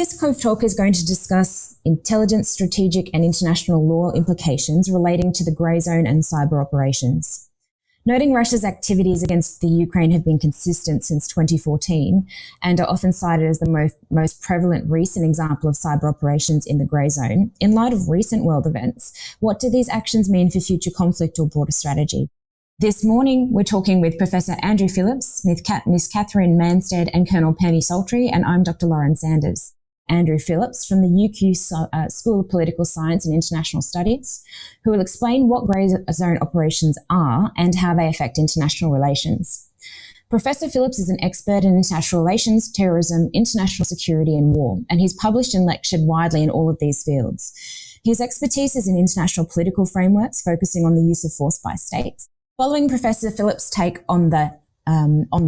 This CoveTalk is going to discuss intelligence, strategic and international law implications relating to the Greyzone and cyber operations. Noting Russia's activities against the Ukraine have been consistent since 2014 and are often cited as the most prevalent recent example of cyber operations in the Greyzone. In light of recent world events, what do these actions mean for future conflict or broader strategy? This morning, we're talking with Professor Andrew Phillips, Miss Catherine Manstead and Colonel Penny Saultry, and I'm Dr. Lauren Sanders. Andrew Phillips from the UQ School of Political Science and International Studies, who will explain what Greyzone operations are and how they affect international relations. Professor Phillips is an expert in international relations, terrorism, international security and war, and he's published and lectured widely in all of these fields. His expertise is in international political frameworks, focusing on the use of force by states. Following Professor Phillips' take on the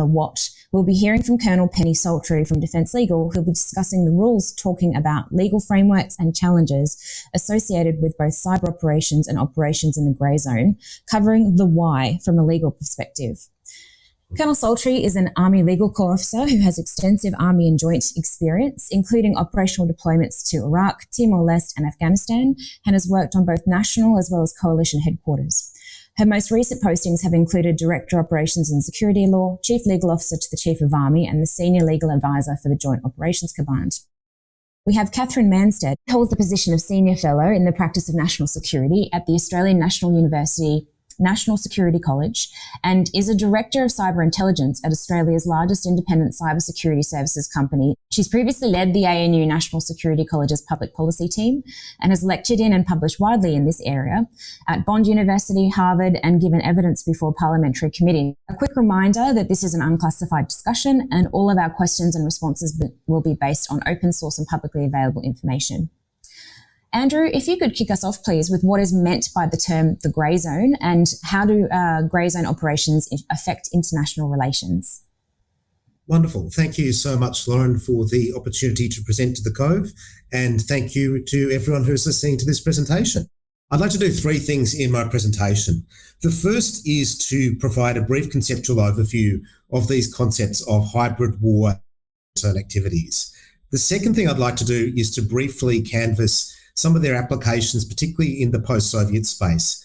what, we'll be hearing from Colonel Penny Saultry from Defence Legal, who'll be discussing the rules, talking about legal frameworks and challenges associated with both cyber operations and operations in the Greyzone, covering the why from a legal perspective. Colonel Saultry is an Army Legal Corps officer who has extensive Army and joint experience, including operational deployments to Iraq, Timor-Leste and Afghanistan, and has worked on both national as well as coalition headquarters. Her most recent postings have included Director Operations and Security Law, Chief Legal Officer to the Chief of Army, and the Senior Legal Advisor for the Joint Operations Command. We have Catherine Manstead, who holds the position of Senior Fellow in the Practice of National Security at the Australian National University National Security College, and is a Director of Cyber Intelligence at Australia's largest independent cybersecurity services company. She's previously led the ANU National Security College's public policy team and has lectured in and published widely in this area at Bond University, Harvard, and given evidence before parliamentary committee. A quick reminder that this is an unclassified discussion and all of our questions and responses will be based on open source and publicly available information. Andrew, if you could kick us off, please, with what is meant by the term the Greyzone and how do Greyzone operations affect international relations? Wonderful. Thank you so much, Lauren, for the opportunity to present to the Cove, and thank you to everyone who's listening to this presentation. I'd like to do three things in my presentation. The first is to provide a brief conceptual overview of these concepts of hybrid war and activities. The second thing I'd like to do is to briefly canvass some of their applications, particularly in the post-Soviet space,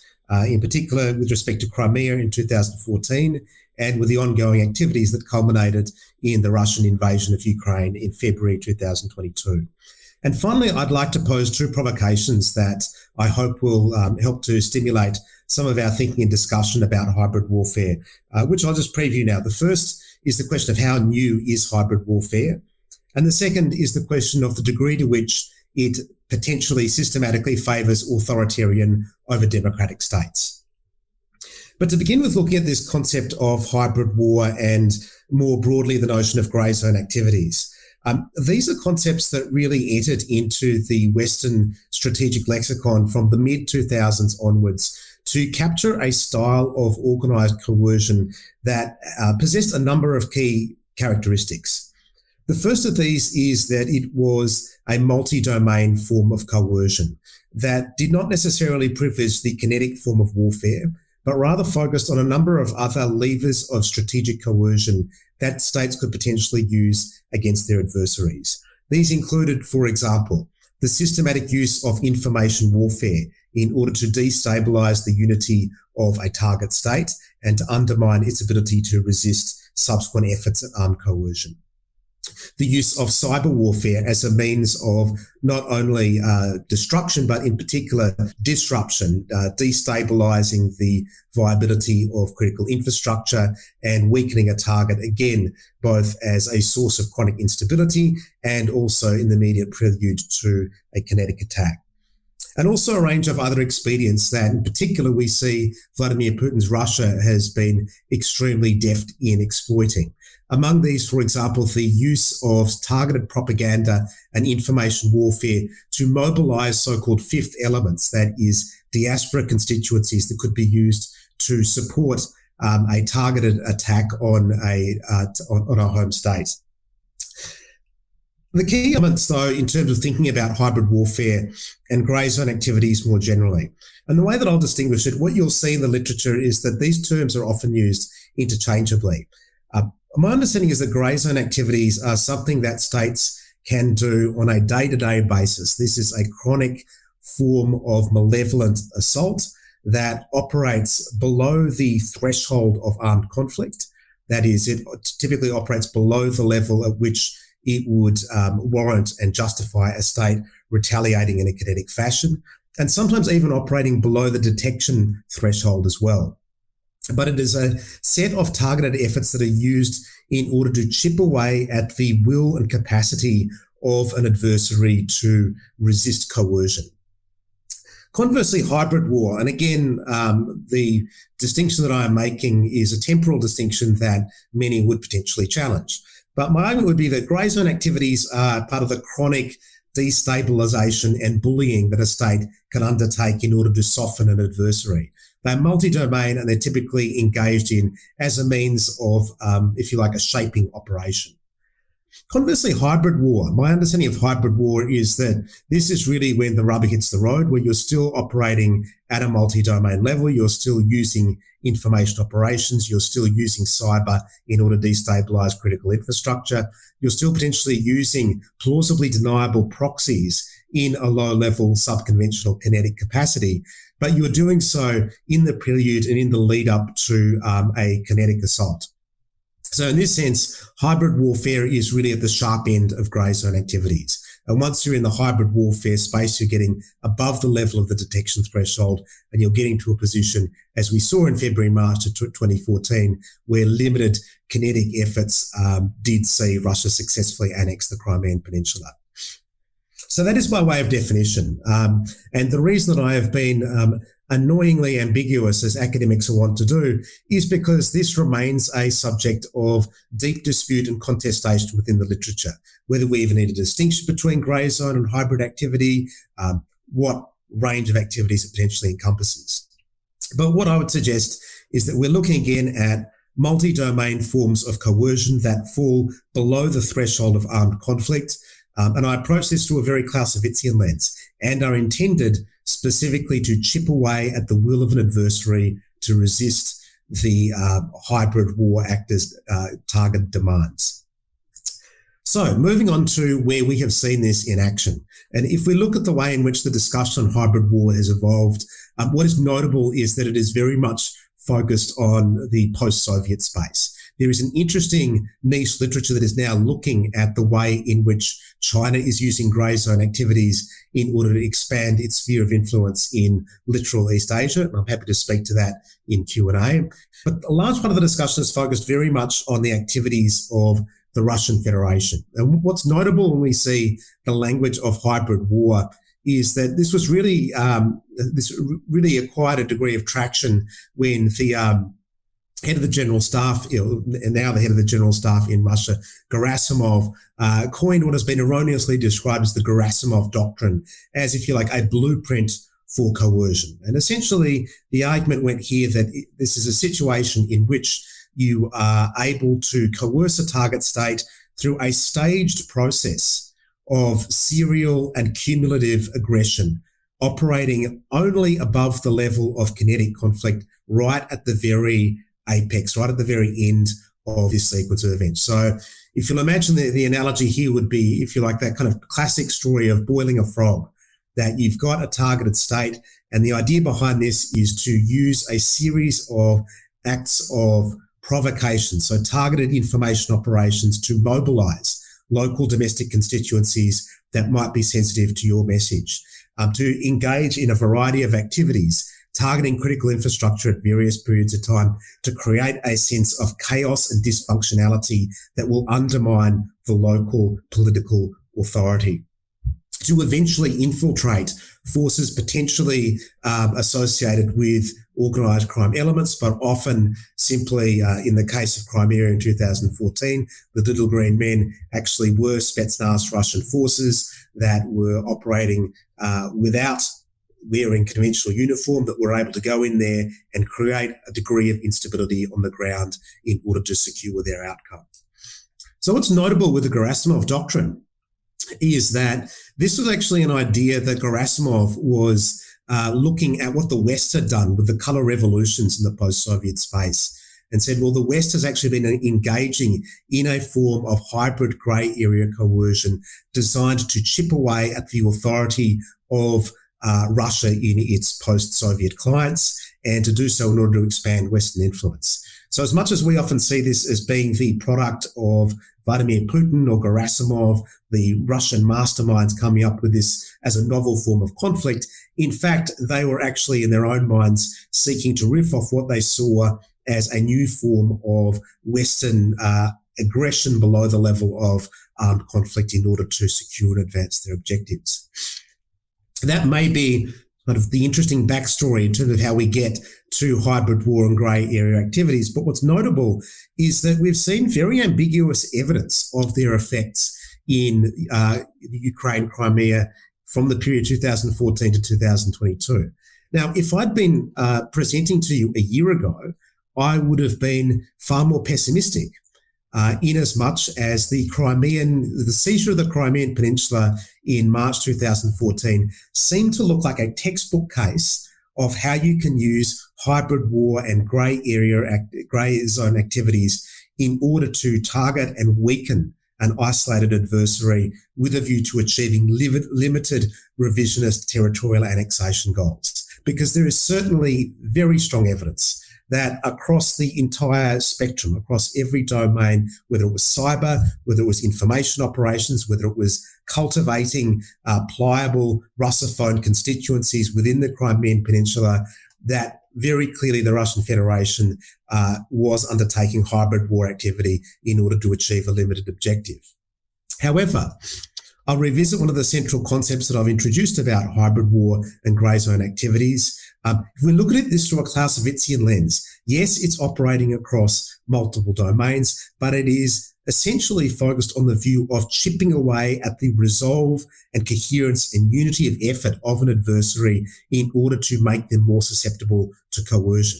in particular with respect to Crimea in 2014 and with the ongoing activities that culminated in the Russian invasion of Ukraine in February 2022. And finally, I'd like to pose two provocations that I hope will help to stimulate some of our thinking and discussion about hybrid warfare, which I'll just preview now. The first is the question of how new is hybrid warfare, and the second is the question of the degree to which it potentially systematically favours authoritarian over democratic states. But to begin with looking at this concept of hybrid war and more broadly the notion of Greyzone activities, these are concepts that really entered into the Western strategic lexicon from the mid-2000s onwards to capture a style of organised coercion that possessed a number of key characteristics. The first of these is that it was a multi-domain form of coercion that did not necessarily privilege the kinetic form of warfare, but rather focused on a number of other levers of strategic coercion that states could potentially use against their adversaries. These included, for example, the systematic use of information warfare in order to destabilise the unity of a target state and to undermine its ability to resist subsequent efforts at armed coercion. The use of cyber warfare as a means of not only destruction, but in particular disruption, destabilising the viability of critical infrastructure and weakening a target, again, both as a source of chronic instability and also in the immediate prelude to a kinetic attack. And also a range of other expedients that in particular we see Vladimir Putin's Russia has been extremely deft in exploiting. Among these, for example, the use of targeted propaganda and information warfare to mobilise so-called fifth elements, that is, diaspora constituencies that could be used to support a targeted attack on a home state. The key elements, though, in terms of thinking about hybrid warfare and Greyzone activities more generally, and the way that I'll distinguish it, what you'll see in the literature is that these terms are often used interchangeably. My understanding is that Greyzone activities are something that states can do on a day-to-day basis. This is a chronic form of malevolent assault that operates below the threshold of armed conflict. That is, it typically operates below the level at which it would warrant and justify a state retaliating in a kinetic fashion, and sometimes even operating below the detection threshold as well. But it is a set of targeted efforts that are used in order to chip away at the will and capacity of an adversary to resist coercion. Conversely, hybrid war, and again, the distinction that I am making is a temporal distinction that many would potentially challenge. But my argument would be that Greyzone activities are part of the chronic destabilisation and bullying that a state can undertake in order to soften an adversary. They're multi-domain and they're typically engaged in as a means of, if you like, a shaping operation. Conversely, hybrid war. My understanding of hybrid war is that this is really when the rubber hits the road, where you're still operating at a multi-domain level, you're still using information operations, you're still using cyber in order to destabilise critical infrastructure, you're still potentially using plausibly deniable proxies in a low-level subconventional kinetic capacity, but you're doing so in the prelude and in the lead-up to a kinetic assault. So in this sense, hybrid warfare is really at the sharp end of Greyzone activities. And once you're in the hybrid warfare space, you're getting above the level of the detection threshold and you're getting to a position, as we saw in February, March of 2014, where limited kinetic efforts did see Russia successfully annex the Crimean Peninsula. So that is by way of definition. And the reason that I have been annoyingly ambiguous, as academics want to do, is because this remains a subject of deep dispute and contestation within the literature, whether we even need a distinction between Greyzone and hybrid activity, what range of activities it potentially encompasses. But what I would suggest is that we're looking again at multi-domain forms of coercion that fall below the threshold of armed conflict. And I approach this through a very Clausewitzian lens and are intended specifically to chip away at the will of an adversary to resist the hybrid war actors' target demands. So moving on to where we have seen this in action. And if we look at the way in which the discussion on hybrid war has evolved, what is notable is that it is very much focused on the post-Soviet space. There is an interesting niche literature that is now looking at the way in which China is using Greyzone activities in order to expand its sphere of influence in literal East Asia. And I'm happy to speak to that in Q&A. But a large part of the discussion is focused very much on the activities of the Russian Federation. And what's notable when we see the language of hybrid war is that this was really, really acquired a degree of traction when the head of the general staff, and now the head of the general staff in Russia, Gerasimov, coined what has been erroneously described as the Gerasimov doctrine, as, if you like, a blueprint for coercion. And essentially, the argument went here that this is a situation in which you are able to coerce a target state through a staged process of serial and cumulative aggression, operating only above the level of kinetic conflict, right at the very apex, right at the very end of this sequence of events. So if you'll imagine the analogy here would be, if you like, that kind of classic story of boiling a frog, that you've got a targeted state, and the idea behind this is to use a series of acts of provocation, so targeted information operations to mobilize local domestic constituencies that might be sensitive to your message, to engage in a variety of activities targeting critical infrastructure at various periods of time to create a sense of chaos and dysfunctionality that will undermine the local political authority, to eventually infiltrate forces potentially associated with organised crime elements, but often simply, in the case of Crimea in 2014, the Little Green Men actually were Spetsnaz Russian forces that were operating without wearing conventional uniform, that were able to go in there and create a degree of instability on the ground in order to secure their outcome. So what's notable with the Gerasimov doctrine is that this was actually an idea that Gerasimov was looking at what the West had done with the colour revolutions in the post-Soviet space. and said, well, the West has actually been engaging in a form of hybrid grey area coercion designed to chip away at the authority of Russia in its post-Soviet clients, and to do so in order to expand Western influence. So as much as we often see this as being the product of Vladimir Putin or Gerasimov, the Russian masterminds coming up with this as a novel form of conflict, in fact, they were actually in their own minds seeking to riff off what they saw as a new form of Western aggression below the level of armed conflict in order to secure and advance their objectives. That may be kind of the interesting backstory in terms of how we get to hybrid war and grey area activities. But what's notable is that we've seen very ambiguous evidence of their effects in the Ukraine, Crimea from the period 2014 to 2022. Now, if I'd been presenting to you a year ago, I would have been far more pessimistic. In as much as the seizure of the Crimean Peninsula in March 2014 seemed to look like a textbook case of how you can use hybrid war and grey zone activities in order to target and weaken an isolated adversary with a view to achieving limited revisionist territorial annexation goals. Because there is certainly very strong evidence that across the entire spectrum, across every domain, whether it was cyber, whether it was information operations, whether it was cultivating pliable Russophone constituencies within the Crimean Peninsula, that very clearly the Russian Federation was undertaking hybrid war activity in order to achieve a limited objective. However, I'll revisit one of the central concepts that I've introduced about hybrid war and grey zone activities. If we look at this through a Clausewitzian lens, yes, it's operating across multiple domains, but it is essentially focused on the view of chipping away at the resolve and coherence and unity of effort of an adversary in order to make them more susceptible to coercion.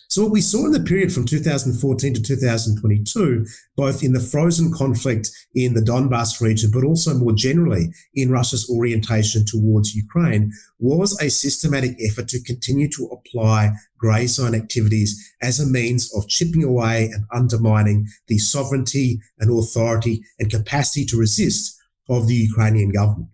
So what we saw in the period from 2014 to 2022, both in the frozen conflict in the Donbass region, but also more generally in Russia's orientation towards Ukraine, was a systematic effort to continue to apply grey zone activities as a means of chipping away and undermining the sovereignty and authority and capacity to resist of the Ukrainian government.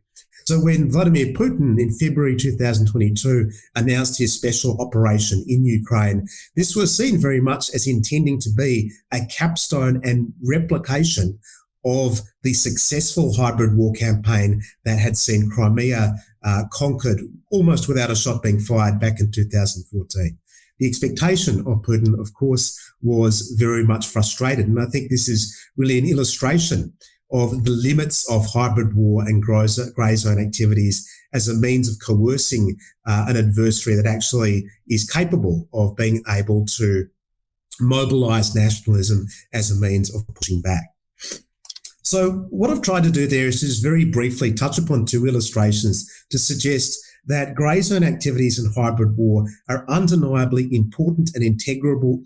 So when Vladimir Putin in February 2022 announced his special operation in Ukraine, this was seen very much as intending to be a capstone and replication of the successful hybrid war campaign that had seen Crimea conquered almost without a shot being fired back in 2014. The expectation of Putin, of course, was very much frustrated. And I think this is really an illustration of the limits of hybrid war and grey zone activities as a means of coercing an adversary that actually is capable of being able to mobilise nationalism as a means of pushing back. So what I've tried to do there is just very briefly touch upon two illustrations to suggest that grey zone activities and hybrid war are undeniably important and integral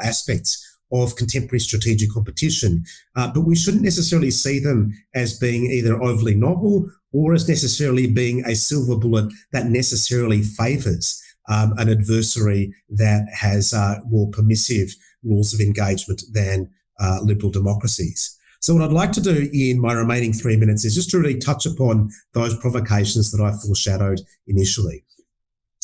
aspects of contemporary strategic competition, but we shouldn't necessarily see them as being either overly novel or as necessarily being a silver bullet that necessarily favours an adversary that has more permissive rules of engagement than liberal democracies. So what I'd like to do in my remaining 3 minutes is just to really touch upon those provocations that I foreshadowed initially.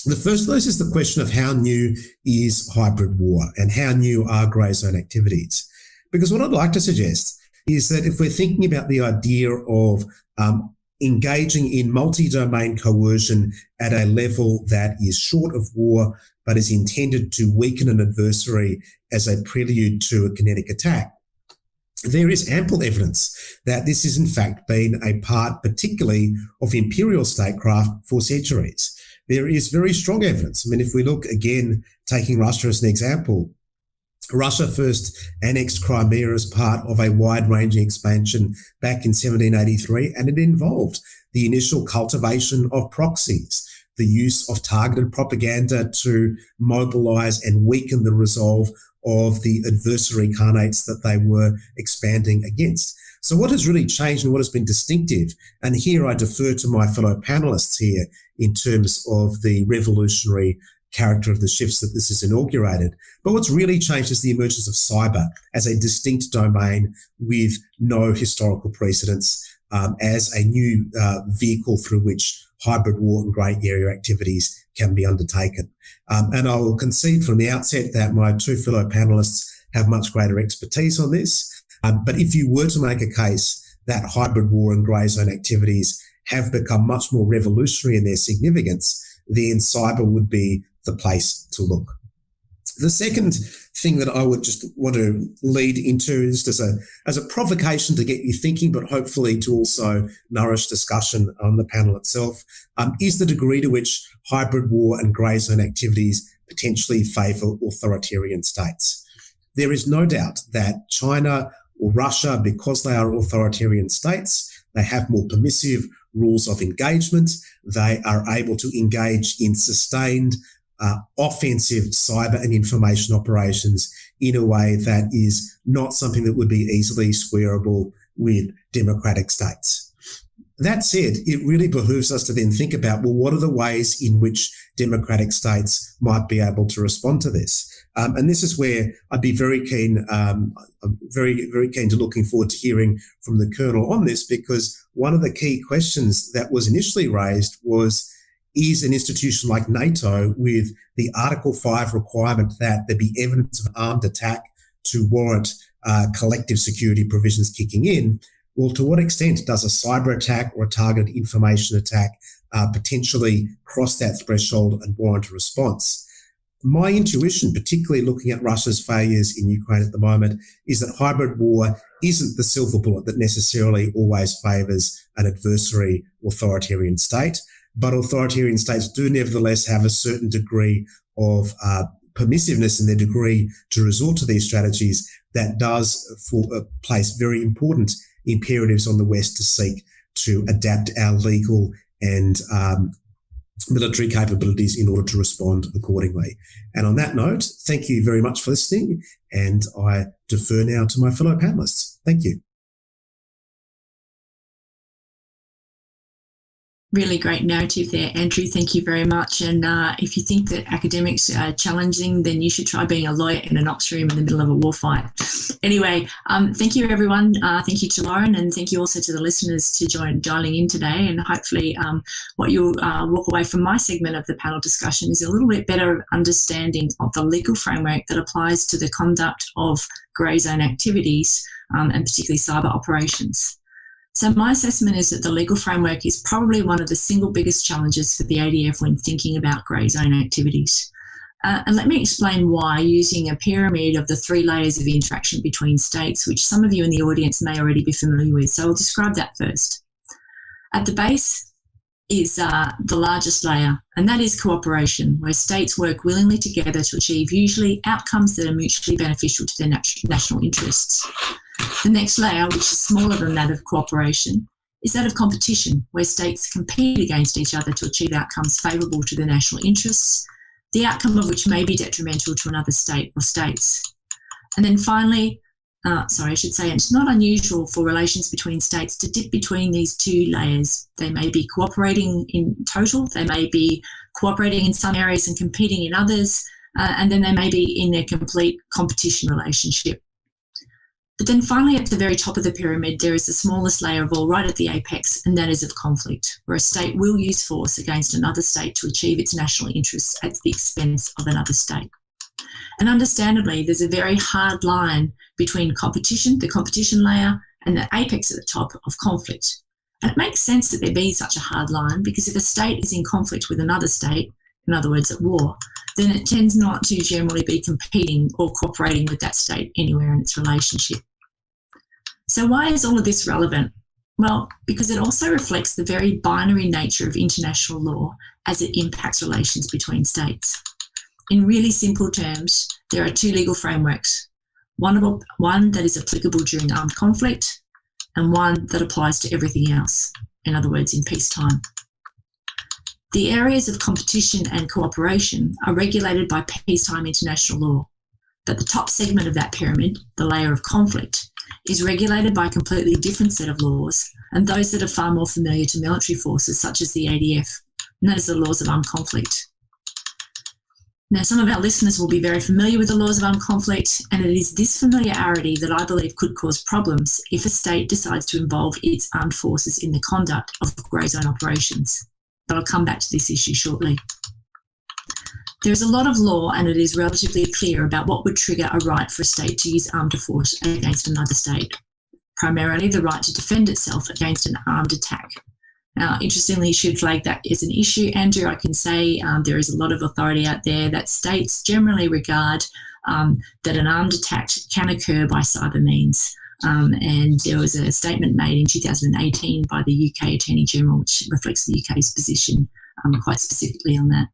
The first of those is the question of how new is hybrid war and how new are grey zone activities. Because what I'd like to suggest is that if we're thinking about the idea of engaging in multi-domain coercion at a level that is short of war but is intended to weaken an adversary as a prelude to a kinetic attack, there is ample evidence that this has in fact been a part particularly of imperial statecraft for centuries. There is very strong evidence. I mean, if we look again, taking Russia as an example, Russia first annexed Crimea as part of a wide-ranging expansion back in 1783, and it involved the initial cultivation of proxies, the use of targeted propaganda to mobilise and weaken the resolve of the adversary khanates that they were expanding against. So what has really changed and what has been distinctive, and here I defer to my fellow panellists here in terms of the revolutionary character of the shifts that this has inaugurated. But what's really changed is the emergence of cyber as a distinct domain with no historical precedence, as a new vehicle through which hybrid war and grey area activities can be undertaken. And I will concede from the outset that my two fellow panellists have much greater expertise on this. But if you were to make a case that hybrid war and grey zone activities have become much more revolutionary in their significance, then cyber would be the place to look. The second thing that I would just want to lead into is just as a provocation to get you thinking, but hopefully to also nourish discussion on the panel itself, is the degree to which hybrid war and grey zone activities potentially favour authoritarian states. There is no doubt that China or Russia, because they are authoritarian states, they have more permissive rules of engagement. They are able to engage in sustained offensive cyber and information operations in a way that is not something that would be easily squareable with democratic states. That said, it really behooves us to then think about, well, what are the ways in which democratic states might be able to respond to this? And this is where I'd be very keen, very, very keen to looking forward to hearing from the Colonel on this, because one of the key questions that was initially raised was, is an institution like NATO, with the Article 5 requirement that there be evidence of armed attack to warrant collective security provisions kicking in, well, to what extent does a cyber attack or a targeted information attack potentially cross that threshold and warrant a response? My intuition, particularly looking at Russia's failures in Ukraine at the moment, is that hybrid war isn't the silver bullet that necessarily always favours an adversary authoritarian state, but authoritarian states do nevertheless have a certain degree of permissiveness in their degree to resort to these strategies that does place very important imperatives on the West to seek to adapt our legal and military capabilities in order to respond accordingly. And on that note, thank you very much for listening, and I defer now to my fellow panellists. Thank you. Really great narrative there, Andrew. Thank you very much. And if you think that academics are challenging, then you should try being a lawyer in an ops room in the middle of a war fight. Anyway, thank you, everyone. Thank you to Lauren, and thank you also to the listeners to dialing in today. And hopefully what you'll walk away from my segment of the panel discussion is a little bit better understanding of the legal framework that applies to the conduct of grey zone activities, and particularly cyber operations. So my assessment is that the legal framework is probably one of the single biggest challenges for the ADF when thinking about grey zone activities. And let me explain why, using a pyramid of the 3 layers of interaction between states, which some of you in the audience may already be familiar with. So I'll describe that first. At the base is the largest layer, and that is cooperation, where states work willingly together to achieve usually outcomes that are mutually beneficial to their national interests. The next layer, which is smaller than that of cooperation, is that of competition, where states compete against each other to achieve outcomes favourable to their national interests, the outcome of which may be detrimental to another state or states. And then finally, it's not unusual for relations between states to dip between these 2 layers. They may be cooperating in total, they may be cooperating in some areas and competing in others, and then they may be in a complete competition relationship. But then finally, at the very top of the pyramid, there is the smallest layer of all, right at the apex, and that is of conflict, where a state will use force against another state to achieve its national interests at the expense of another state. And understandably, there's a very hard line between competition, the competition layer, and the apex at the top of conflict. And it makes sense that there be such a hard line, because if a state is in conflict with another state, in other words, at war, then it tends not to generally be competing or cooperating with that state anywhere in its relationship. So why is all of this relevant? Well, because it also reflects the very binary nature of international law as it impacts relations between states. In really simple terms, there are 2 legal frameworks, one that is applicable during armed conflict and one that applies to everything else, in other words, in peacetime. The areas of competition and cooperation are regulated by peacetime international law, but the top segment of that pyramid, the layer of conflict, is regulated by a completely different set of laws, and those that are far more familiar to military forces such as the ADF, and that is the laws of armed conflict. Now, some of our listeners will be very familiar with the laws of armed conflict, and it is this familiarity that I believe could cause problems if a state decides to involve its armed forces in the conduct of Greyzone operations. But I'll come back to this issue shortly. There is a lot of law, and it is relatively clear about what would trigger a right for a state to use armed force against another state, primarily the right to defend itself against an armed attack. Now, interestingly, you should flag that as an issue, Andrew. I can say there is a lot of authority out there that states generally regard that an armed attack can occur by cyber means. And there was a statement made in 2018 by the UK Attorney General, which reflects the UK's position quite specifically on that.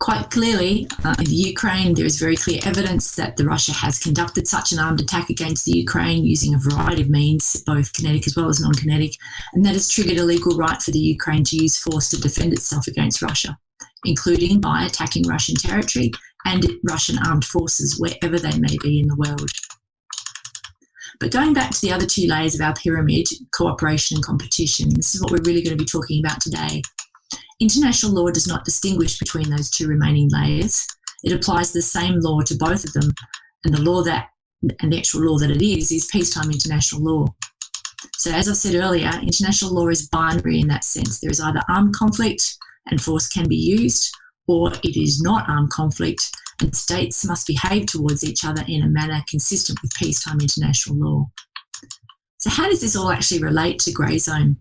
Quite clearly, in the Ukraine, there is very clear evidence that Russia has conducted such an armed attack against the Ukraine using a variety of means, both kinetic as well as non-kinetic, and that has triggered a legal right for the Ukraine to use force to defend itself against Russia, including by attacking Russian territory and Russian armed forces wherever they may be in the world. But going back to the other two layers of our pyramid, cooperation and competition, this is what we're really going to be talking about today. International law does not distinguish between those two remaining layers. It applies the same law to both of them, and the actual law that it is peacetime international law. So as I've said earlier, international law is binary in that sense. There is either armed conflict and force can be used, or it is not armed conflict and states must behave towards each other in a manner consistent with peacetime international law. So how does this all actually relate to Greyzone?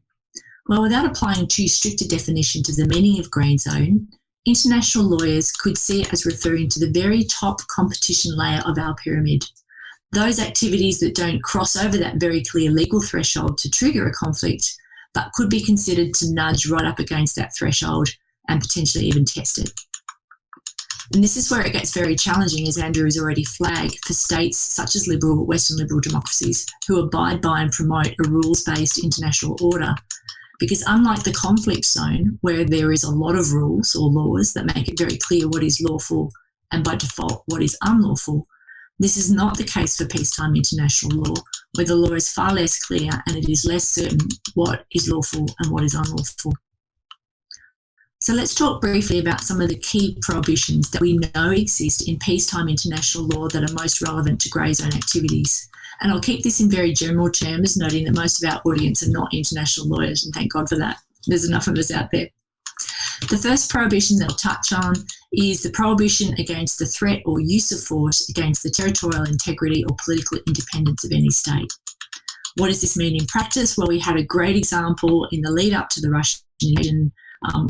Well, without applying too strict a definition to the meaning of Greyzone, international lawyers could see it as referring to the very top competition layer of our pyramid. Those activities that don't cross over that very clear legal threshold to trigger a conflict, but could be considered to nudge right up against that threshold and potentially even test it. And this is where it gets very challenging, as Andrew has already flagged, for states such as Western liberal democracies who abide by and promote a rules-based international order. Because unlike the conflict zone, where there is a lot of rules or laws that make it very clear what is lawful and by default what is unlawful, this is not the case for peacetime international law, where the law is far less clear and it is less certain what is lawful and what is unlawful. So let's talk briefly about some of the key prohibitions that we know exist in peacetime international law that are most relevant to Greyzone activities. And I'll keep this in very general terms, noting that most of our audience are not international lawyers, and thank God for that. There's enough of us out there. The first prohibition that I'll touch on is the prohibition against the threat or use of force against the territorial integrity or political independence of any state. What does this mean in practice? Well, we had a great example in the lead up to the Russian invasion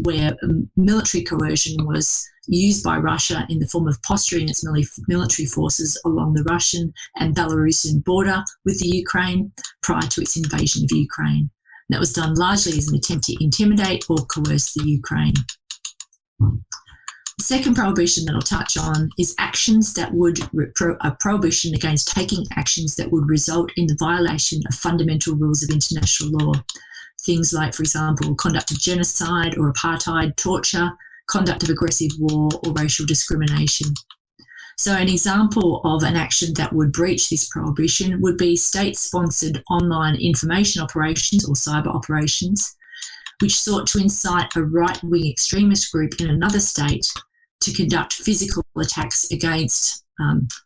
where military coercion was used by Russia in the form of posturing its military forces along the Russian and Belarusian border with the Ukraine prior to its invasion of Ukraine. That was done largely as an attempt to intimidate or coerce the Ukraine. The second prohibition that I'll touch on is actions that would, a prohibition against taking actions that would result in the violation of fundamental rules of international law. Things like, for example, conduct of genocide or apartheid, torture, conduct of aggressive war or racial discrimination. So an example of an action that would breach this prohibition would be state-sponsored online information operations or cyber operations, which sought to incite a right-wing extremist group in another state to conduct physical attacks against,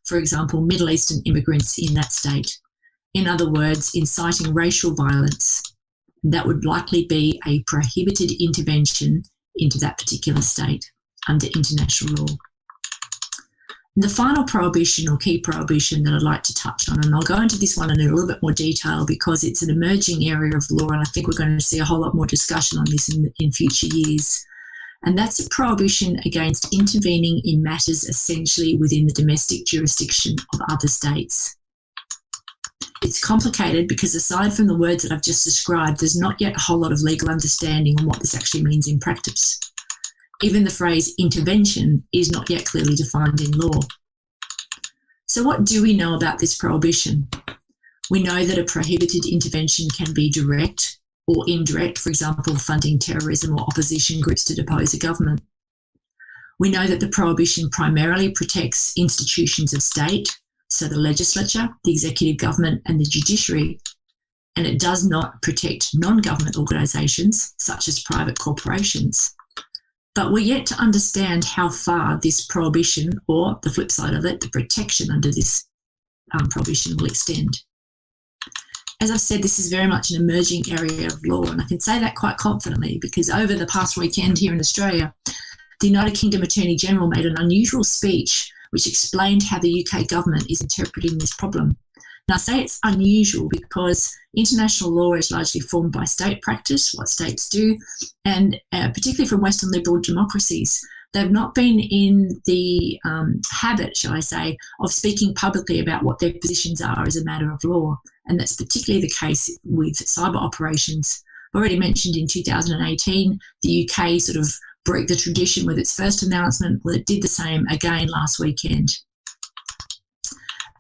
for example, Middle Eastern immigrants in that state. In other words, inciting racial violence. That would likely be a prohibited intervention into that particular state under international law. And the final prohibition or key prohibition that I'd like to touch on, and I'll go into this one in a little bit more detail because it's an emerging area of law and I think we're going to see a whole lot more discussion on this in future years. And that's a prohibition against intervening in matters essentially within the domestic jurisdiction of other states. It's complicated because aside from the words that I've just described, there's not yet a whole lot of legal understanding on what this actually means in practice. Even the phrase intervention is not yet clearly defined in law. So what do we know about this prohibition? We know that a prohibited intervention can be direct or indirect, for example, funding terrorism or opposition groups to depose a government. We know that the prohibition primarily protects institutions of state, so the legislature, the executive government and the judiciary, and it does not protect non-government organisations such as private corporations. But we're yet to understand how far this prohibition, or the flip side of it, the protection under this prohibition, will extend. As I've said, this is very much an emerging area of law, and I can say that quite confidently because over the past weekend here in Australia, the United Kingdom Attorney General made an unusual speech which explained how the UK government is interpreting this problem. And I say it's unusual because international law is largely formed by state practice, what states do, and particularly from Western liberal democracies, they've not been in the habit, shall I say, of speaking publicly about what their positions are as a matter of law. And that's particularly the case with cyber operations. I've already mentioned in 2018, the UK sort of broke the tradition with its first announcement. Well, it did the same again last weekend.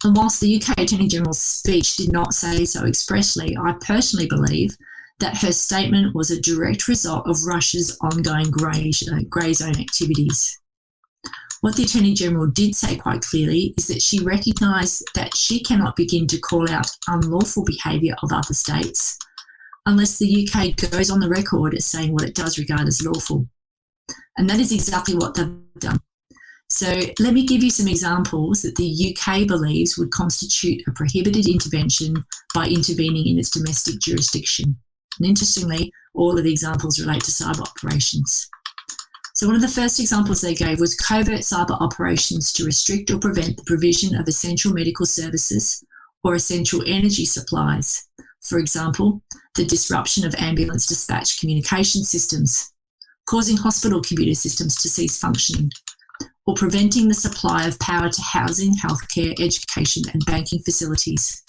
And whilst the UK Attorney General's speech did not say so expressly, I personally believe that her statement was a direct result of Russia's ongoing Greyzone activities. What the Attorney General did say quite clearly is that she recognised that she cannot begin to call out unlawful behaviour of other states unless the UK goes on the record as saying what it does regard as lawful. And that is exactly what they've done. So let me give you some examples that the UK believes would constitute a prohibited intervention by intervening in its domestic jurisdiction. And interestingly, all of the examples relate to cyber operations. So one of the first examples they gave was covert cyber operations to restrict or prevent the provision of essential medical services or essential energy supplies. For example, the disruption of ambulance dispatch communication systems, causing hospital computer systems to cease functioning, or preventing the supply of power to housing, healthcare, education, and banking facilities.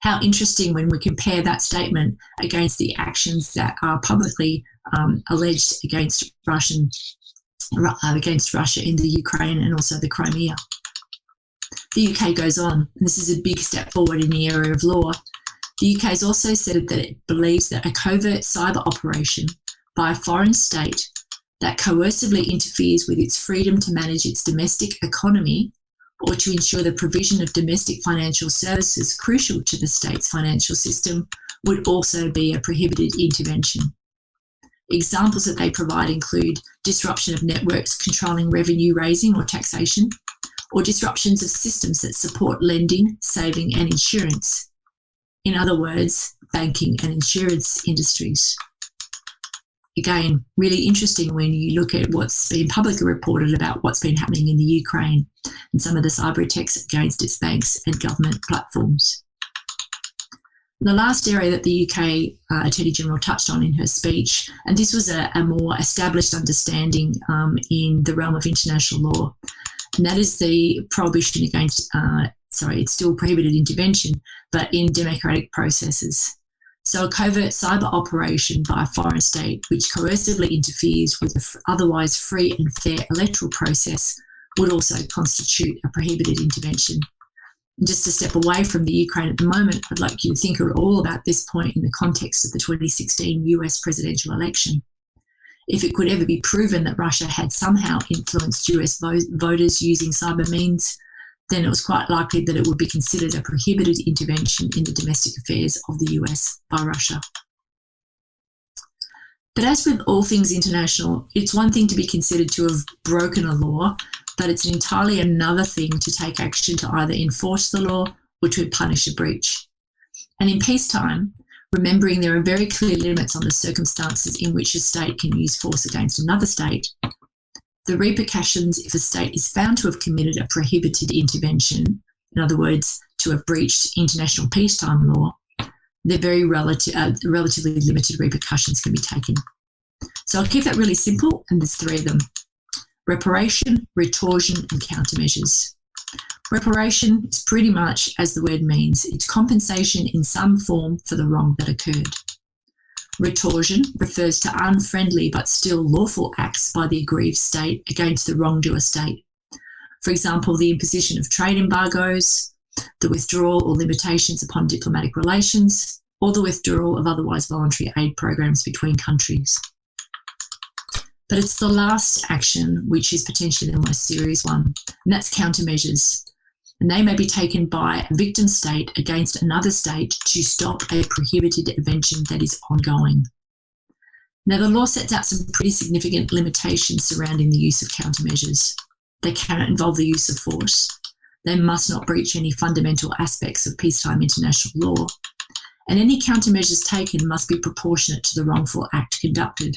How interesting when we compare that statement against the actions that are publicly alleged against Russia in the Ukraine and also the Crimea. The UK goes on, and this is a big step forward in the area of law. The UK has also said that it believes that a covert cyber operation by a foreign state that coercively interferes with its freedom to manage its domestic economy or to ensure the provision of domestic financial services crucial to the state's financial system would also be a prohibited intervention. Examples that they provide include disruption of networks controlling revenue raising or taxation, or disruptions of systems that support lending, saving and insurance. In other words, banking and insurance industries. Again, really interesting when you look at what's been publicly reported about what's been happening in the Ukraine and some of the cyber attacks against its banks and government platforms. The last area that the UK Attorney General touched on in her speech, and this was a more established understanding in the realm of international law, and that is the prohibition against, it's still prohibited intervention, but in democratic processes. So a covert cyber operation by a foreign state which coercively interferes with an otherwise free and fair electoral process would also constitute a prohibited intervention. And just to step away from the Ukraine at the moment, I'd like you to think all about this point in the context of the 2016 US presidential election. If it could ever be proven that Russia had somehow influenced US voters using cyber means, then it was quite likely that it would be considered a prohibited intervention in the domestic affairs of the US by Russia. But as with all things international, it's one thing to be considered to have broken a law, but it's entirely another thing to take action to either enforce the law or to punish a breach. And in peacetime, remembering there are very clear limits on the circumstances in which a state can use force against another state, the repercussions if a state is found to have committed a prohibited intervention, in other words, to have breached international peacetime law, they're very relatively limited repercussions can be taken. So I'll keep that really simple, and there's three of them: reparation, retorsion, and countermeasures. Reparation is pretty much, as the word means, it's compensation in some form for the wrong that occurred. Retorsion refers to unfriendly but still lawful acts by the aggrieved state against the wrongdoer state. For example, the imposition of trade embargoes, the withdrawal or limitations upon diplomatic relations, or the withdrawal of otherwise voluntary aid programs between countries. But it's the last action which is potentially the most serious one, and that's countermeasures. And they may be taken by a victim state against another state to stop a prohibited intervention that is ongoing. Now, the law sets out some pretty significant limitations surrounding the use of countermeasures. They cannot involve the use of force. They must not breach any fundamental aspects of peacetime international law. And any countermeasures taken must be proportionate to the wrongful act conducted.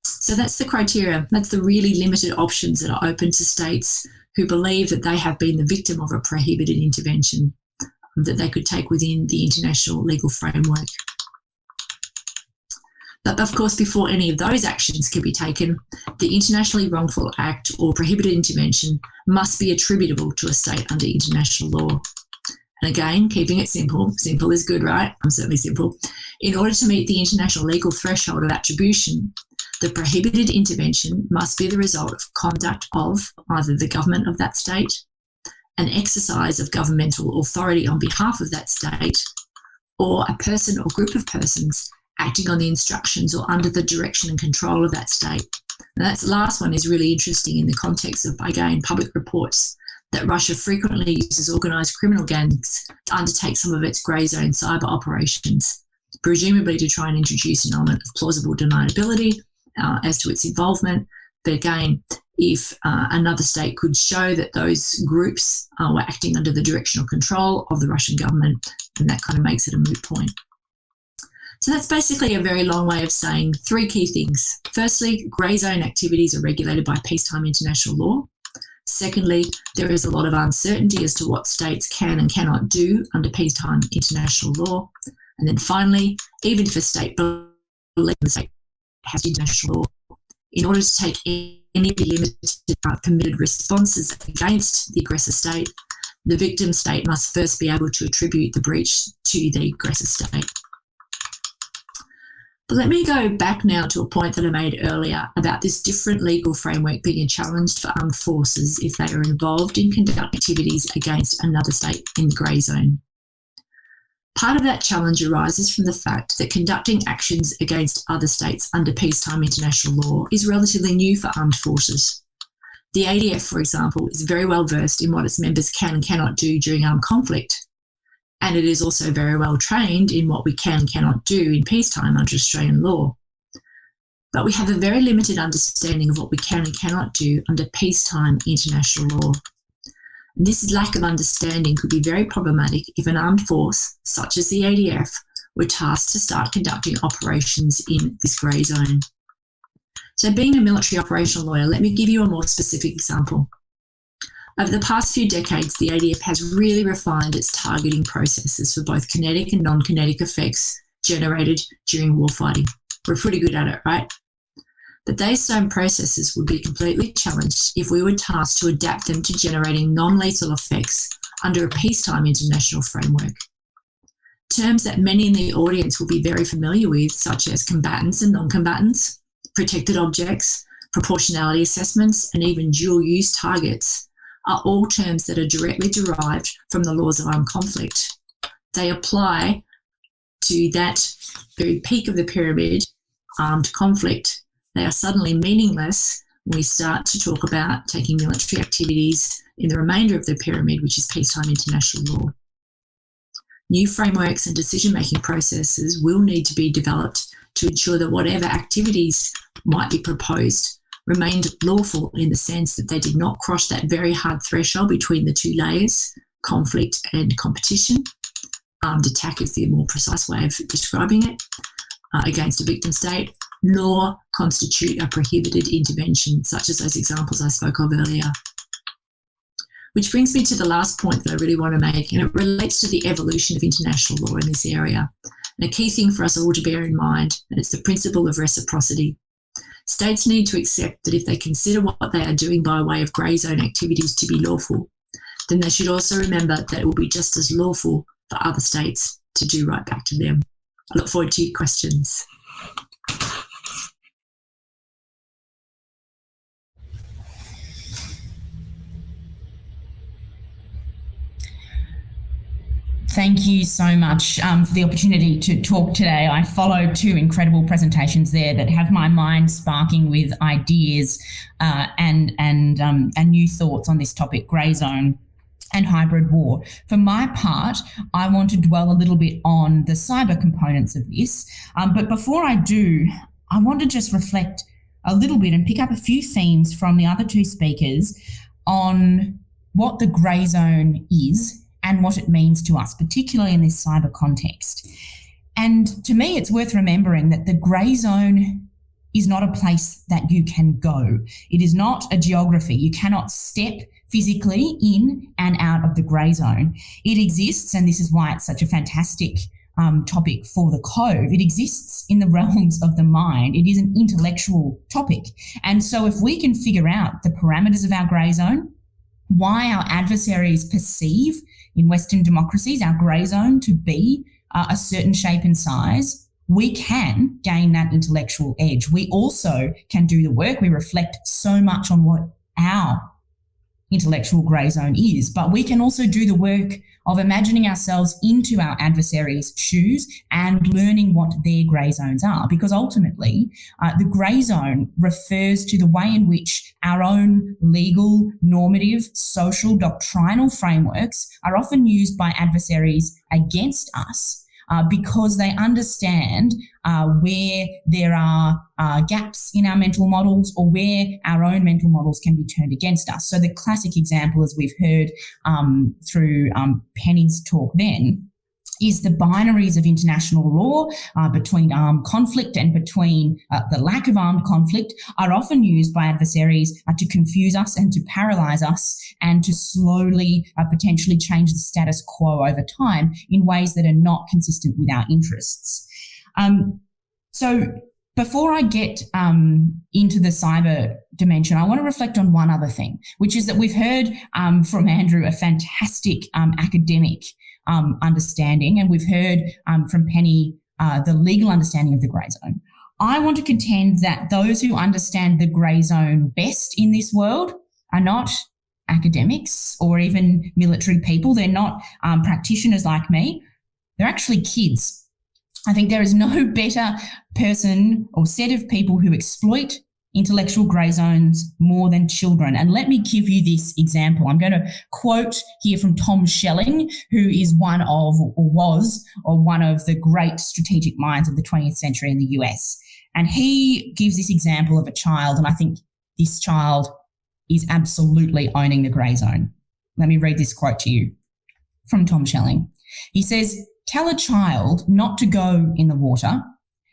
So that's the criteria. That's the really limited options that are open to states who believe that they have been the victim of a prohibited intervention that they could take within the international legal framework. But of course, before any of those actions can be taken, the internationally wrongful act or prohibited intervention must be attributable to a state under international law. And again, keeping it simple. Simple is good, right? I'm certainly simple. In order to meet the international legal threshold of attribution, the prohibited intervention must be the result of conduct of either the government of that state, an exercise of governmental authority on behalf of that state, or a person or group of persons acting on the instructions or under the direction and control of that state. And that last one is really interesting in the context of, again, public reports that Russia frequently uses organised criminal gangs to undertake some of its Greyzone cyber operations, presumably to try and introduce an element of plausible deniability as to its involvement. But again, if another state could show that those groups were acting under the direction or control of the Russian government, then that kind of makes it a moot point. So that's basically a very long way of saying three key things. Firstly, Greyzone activities are regulated by peacetime international law. Secondly, there is a lot of uncertainty as to what states can and cannot do under peacetime international law. And then finally, even if a state believes the state has international law, in order to take any limited permitted responses against the aggressor state, the victim state must first be able to attribute the breach to the aggressor state. But let me go back now to a point that I made earlier about this different legal framework being challenged for armed forces if they are involved in conducting activities against another state in the grey zone. Part of that challenge arises from the fact that conducting actions against other states under peacetime international law is relatively new for armed forces. The ADF, for example, is very well versed in what its members can and cannot do during armed conflict. And it is also very well trained in what we can and cannot do in peacetime under Australian law. But we have a very limited understanding of what we can and cannot do under peacetime international law. And this lack of understanding could be very problematic if an armed force, such as the ADF, were tasked to start conducting operations in this grey zone. So being a military operational lawyer, let me give you a more specific example. Over the past few decades, the ADF has really refined its targeting processes for both kinetic and non-kinetic effects generated during warfighting. We're pretty good at it, right? But these same processes would be completely challenged if we were tasked to adapt them to generating non-lethal effects under a peacetime international framework. Terms that many in the audience will be very familiar with, such as combatants and non-combatants, protected objects, proportionality assessments, and even dual-use targets, are all terms that are directly derived from the laws of armed conflict. They apply to that very peak of the pyramid, armed conflict. They are suddenly meaningless when we start to talk about taking military activities in the remainder of the pyramid, which is peacetime international law. New frameworks and decision-making processes will need to be developed to ensure that whatever activities might be proposed remained lawful in the sense that they did not cross that very hard threshold between the two layers, conflict and competition. Armed attack is the more precise way of describing it, against a victim state, nor constitute a prohibited intervention, such as those examples I spoke of earlier. Which brings me to the last point that I really want to make, and it relates to the evolution of international law in this area. And a key thing for us all to bear in mind, and it's the principle of reciprocity. States need to accept that if they consider what they are doing by way of grey zone activities to be lawful, then they should also remember that it will be just as lawful for other states to do right back to them. I look forward to your questions. Thank you so much for the opportunity to talk today. I followed two incredible presentations there that have my mind sparking with ideas and new thoughts on this topic, grey zone. and hybrid war. For my part, I want to dwell a little bit on the cyber components of this. But before I do, I want to just reflect a little bit and pick up a few themes from the other two speakers on what the grey zone is and what it means to us, particularly in this cyber context. And to me, it's worth remembering that the grey zone is not a place that you can go. It is not a geography. You cannot step physically in and out of the grey zone. It exists, and this is why it's such a fantastic topic for the Cove. It exists in the realms of the mind. It is an intellectual topic. And so if we can figure out the parameters of our grey zone, why our adversaries perceive in Western democracies our grey zone to be a certain shape and size, we can gain that intellectual edge. We also can do the work. We reflect so much on what our intellectual grey zone is, but we can also do the work of imagining ourselves into our adversaries' shoes and learning what their grey zones are, because ultimately the grey zone refers to the way in which our own legal, normative, social, doctrinal frameworks are often used by adversaries against us because they understand where there are gaps in our mental models or where our own mental models can be turned against us. So the classic example, as we've heard through Penny's talk then, is the binaries of international law between armed conflict and between the lack of armed conflict are often used by adversaries to confuse us and to paralyze us and to slowly potentially change the status quo over time in ways that are not consistent with our interests. So before I get into the cyber dimension, I want to reflect on one other thing, which is that we've heard from Andrew a fantastic academic understanding, and we've heard from Penny the legal understanding of the grey zone. I want to contend that those who understand the grey zone best in this world are not academics or even military people. They're not practitioners like me. They're actually kids. I think there is no better person or set of people who exploit intellectual grey zones more than children. And let me give you this example. I'm going to quote here from Tom Schelling, who is one of the great strategic minds of the 20th century in the US. And he gives this example of a child, and I think this child is absolutely owning the grey zone. Let me read this quote to you from Tom Schelling. He says, "Tell a child not to go in the water,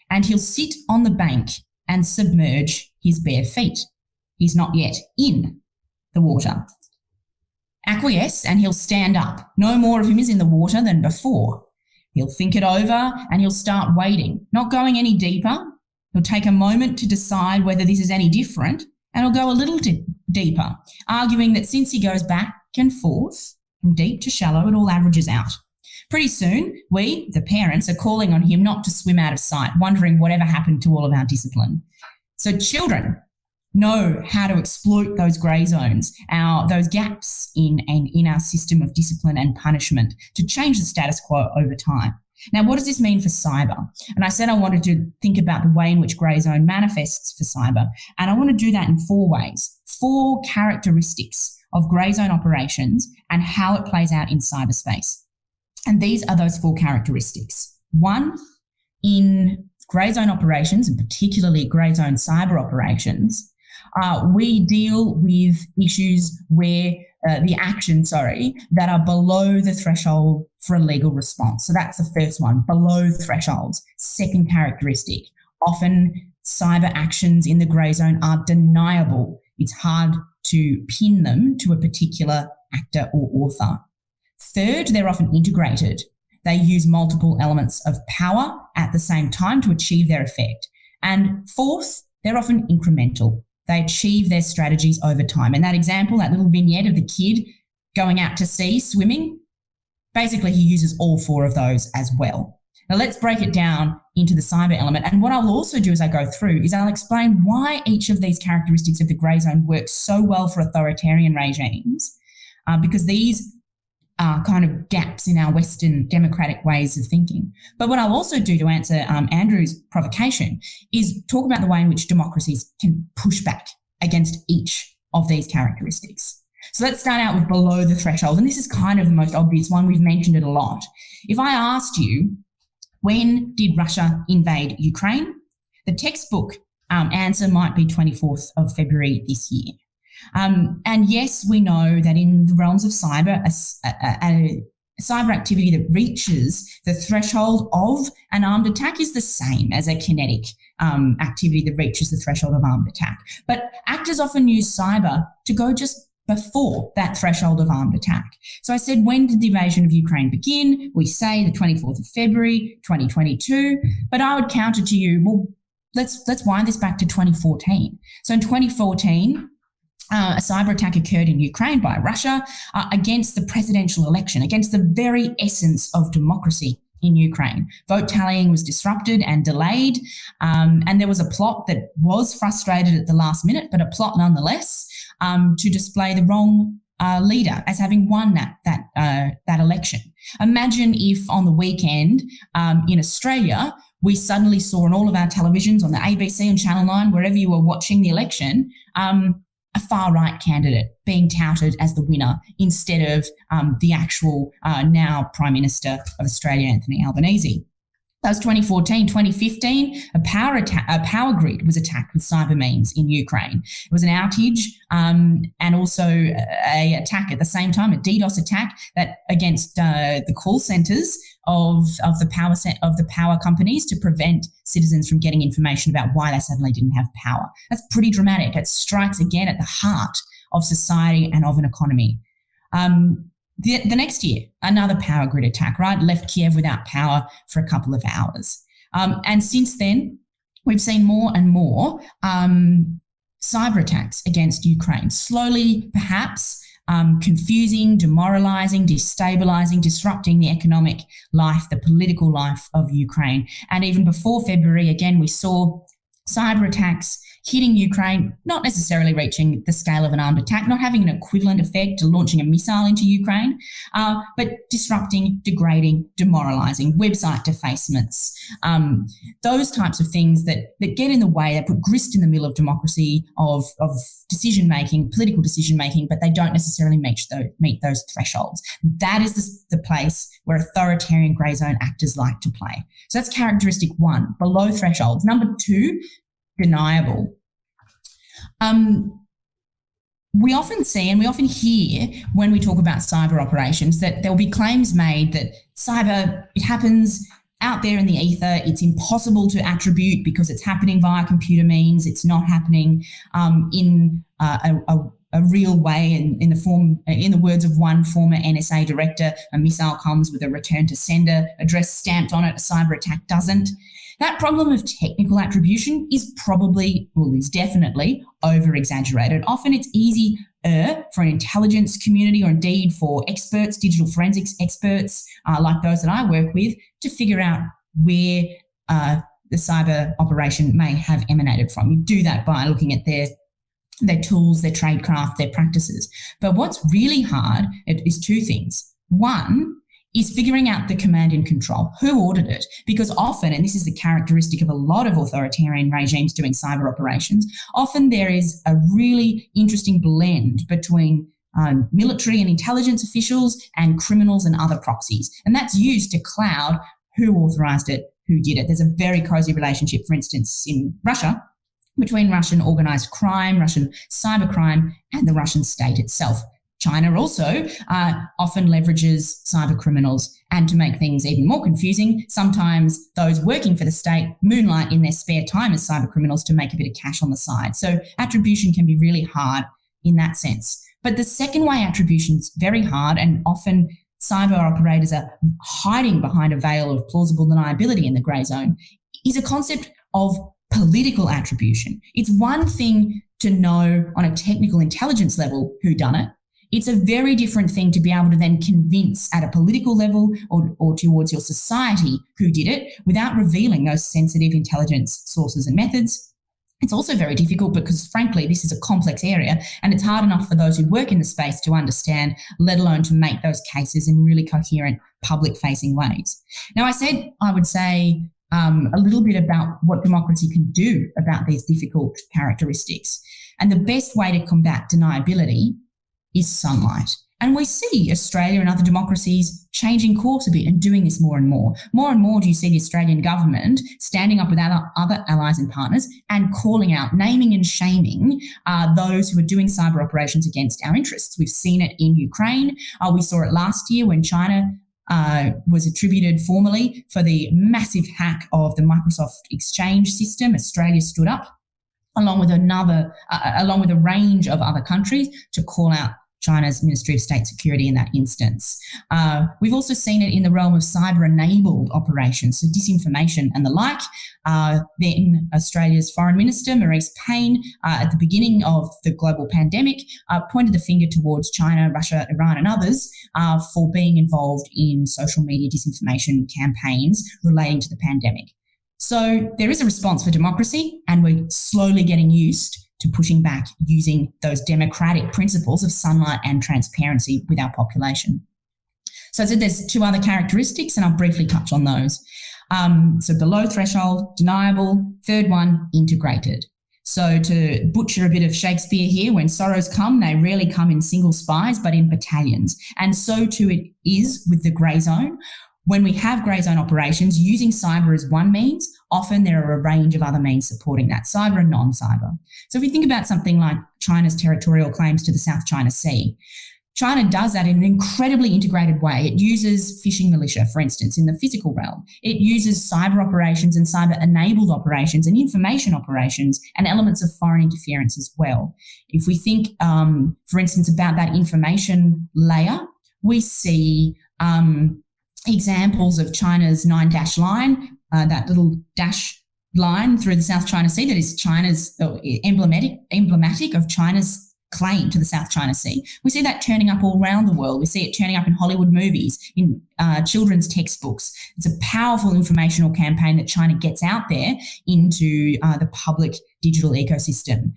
and he'll sit on the bank and submerge his bare feet. He's not yet in the water. Acquiesce and he'll stand up. No more of him is in the water than before. He'll think it over and he'll start wading, not going any deeper. He'll take a moment to decide whether this is any different, and he'll go a little deeper, arguing that since he goes back and forth from deep to shallow, it all averages out. Pretty soon, we, the parents, are calling on him not to swim out of sight, wondering whatever happened to all of our discipline." So children know how to exploit those grey zones, those gaps in our system of discipline and punishment to change the status quo over time. Now, what does this mean for cyber? And I said I wanted to think about the way in which grey zone manifests for cyber, and I want to do that in 4 ways, 4 characteristics of grey zone operations and how it plays out in cyberspace. And these are those 4 characteristics. 1, in grey zone operations, and particularly grey zone cyber operations, we deal with issues where that are below the threshold for a legal response. So that's the first one, below thresholds. Second characteristic, often cyber actions in the grey zone are deniable. It's hard to pin them to a particular actor or author. Third, they're often integrated. They use multiple elements of power at the same time to achieve their effect. And fourth, they're often incremental. They achieve their strategies over time. And that example, that little vignette of the kid going out to sea swimming, basically he uses all 4 of those as well. Now let's break it down into the cyber element. And what I'll also do as I go through is I'll explain why each of these characteristics of the grey zone works so well for authoritarian regimes, because these are kind of gaps in our Western democratic ways of thinking. But what I'll also do to answer Andrew's provocation is talk about the way in which democracies can push back against each of these characteristics. So let's start out with below the threshold. And this is kind of the most obvious one. We've mentioned it a lot. If I asked you, when did Russia invade Ukraine? The textbook answer might be 24th of February this year. And yes, we know that in the realms of cyber, a cyber activity that reaches the threshold of an armed attack is the same as a kinetic activity that reaches the threshold of armed attack. But actors often use cyber to go just before that threshold of armed attack. So I said, when did the invasion of Ukraine begin? We say the 24th of February, 2022, but I would counter to you, well, let's wind this back to 2014. So in 2014, a cyber attack occurred in Ukraine by Russia against the presidential election, against the very essence of democracy in Ukraine. Vote tallying was disrupted and delayed, and there was a plot that was frustrated at the last minute, but a plot nonetheless, to display the wrong leader as having won that election. Imagine if on the weekend in Australia, we suddenly saw on all of our televisions, on the ABC and Channel 9, wherever you were watching the election, a far-right candidate being touted as the winner instead of the actual now Prime Minister of Australia, Anthony Albanese. That was 2014. 2015, a power grid was attacked with cyber means in Ukraine. It was an outage and also a attack at the same time, a DDoS attack that against the call centres of the power companies to prevent citizens from getting information about why they suddenly didn't have power. That's pretty dramatic. It strikes again at the heart of society and of an economy. The next year, another power grid attack, right? Left Kiev without power for a couple of hours. And since then, we've seen more and more cyber attacks against Ukraine, slowly perhaps confusing, demoralising, destabilising, disrupting the economic life, the political life of Ukraine. And even before February, again, we saw cyber attacks hitting Ukraine, not necessarily reaching the scale of an armed attack, not having an equivalent effect to launching a missile into Ukraine, but disrupting, degrading, demoralising, website defacements, those types of things that get in the way, that put grist in the middle of democracy, of decision-making, political decision-making, but they don't necessarily meet those thresholds. That is the place where authoritarian grey zone actors like to play. So that's characteristic one, below thresholds. Number two, deniable. We often see and we often hear when we talk about cyber operations that there will be claims made that cyber, it happens out there in the ether, it's impossible to attribute because it's happening via computer means, it's not happening in a real way. In the words of one former NSA director, a missile comes with a return to sender address stamped on it, a cyber attack doesn't. That problem of technical attribution is definitely over-exaggerated. Often it's easier for an intelligence community or indeed for experts, digital forensics experts like those that I work with, to figure out where the cyber operation may have emanated from. You do that by looking at their tools, their tradecraft, their practices. But what's really hard is two things. One is figuring out the command and control. Who ordered it? Because often, and this is the characteristic of a lot of authoritarian regimes doing cyber operations, often there is a really interesting blend between military and intelligence officials and criminals and other proxies. And that's used to cloud who authorized it, who did it. There's a very cozy relationship, for instance, in Russia, between Russian organized crime, Russian cybercrime, and the Russian state itself. China also often leverages cyber criminals, and to make things even more confusing, sometimes those working for the state moonlight in their spare time as cyber criminals to make a bit of cash on the side. So attribution can be really hard in that sense. But the second way attribution's very hard, and often cyber operators are hiding behind a veil of plausible deniability in the grey zone, is a concept of political attribution. It's one thing to know on a technical intelligence level who done it. It's a very different thing to be able to then convince at a political level or towards your society who did it without revealing those sensitive intelligence sources and methods. It's also very difficult because, frankly, this is a complex area and it's hard enough for those who work in the space to understand, let alone to make those cases in really coherent, public-facing ways. Now, I said I would say a little bit about what democracy can do about these difficult characteristics. And the best way to combat deniability is sunlight. And we see Australia and other democracies changing course a bit and doing this more and more. More and more do you see the Australian government standing up with other allies and partners and calling out, naming and shaming those who are doing cyber operations against our interests. We've seen it in Ukraine. We saw it last year when China was attributed formally for the massive hack of the Microsoft Exchange system. Australia stood up along with a range of other countries to call out China's Ministry of State Security in that instance. We've also seen it in the realm of cyber-enabled operations, so disinformation and the like. Then Australia's Foreign Minister, Marise Payne, at the beginning of the global pandemic, pointed the finger towards China, Russia, Iran and others for being involved in social media disinformation campaigns relating to the pandemic. So there is a response for democracy, and we're slowly getting used to pushing back using those democratic principles of sunlight and transparency with our population. So I said there's two other characteristics, and I'll briefly touch on those. So below threshold, deniable. Third one, integrated. So to butcher a bit of Shakespeare here, when sorrows come, they rarely come in single spies, but in battalions. And so too it is with the Greyzone. When we have Greyzone operations, using cyber as one means, often there are a range of other means supporting that, cyber and non-cyber. So if we think about something like China's territorial claims to the South China Sea, China does that in an incredibly integrated way. It uses phishing militia, for instance, in the physical realm. It uses cyber operations and cyber-enabled operations and information operations and elements of foreign interference as well. If we think, for instance, about that information layer, we see examples of China's 9-dash line, that little dash line through the South China Sea that is China's emblematic of China's claim to the South China Sea. We see that turning up all around the world. We see it turning up in Hollywood movies, in children's textbooks. It's a powerful informational campaign that China gets out there into the public digital ecosystem.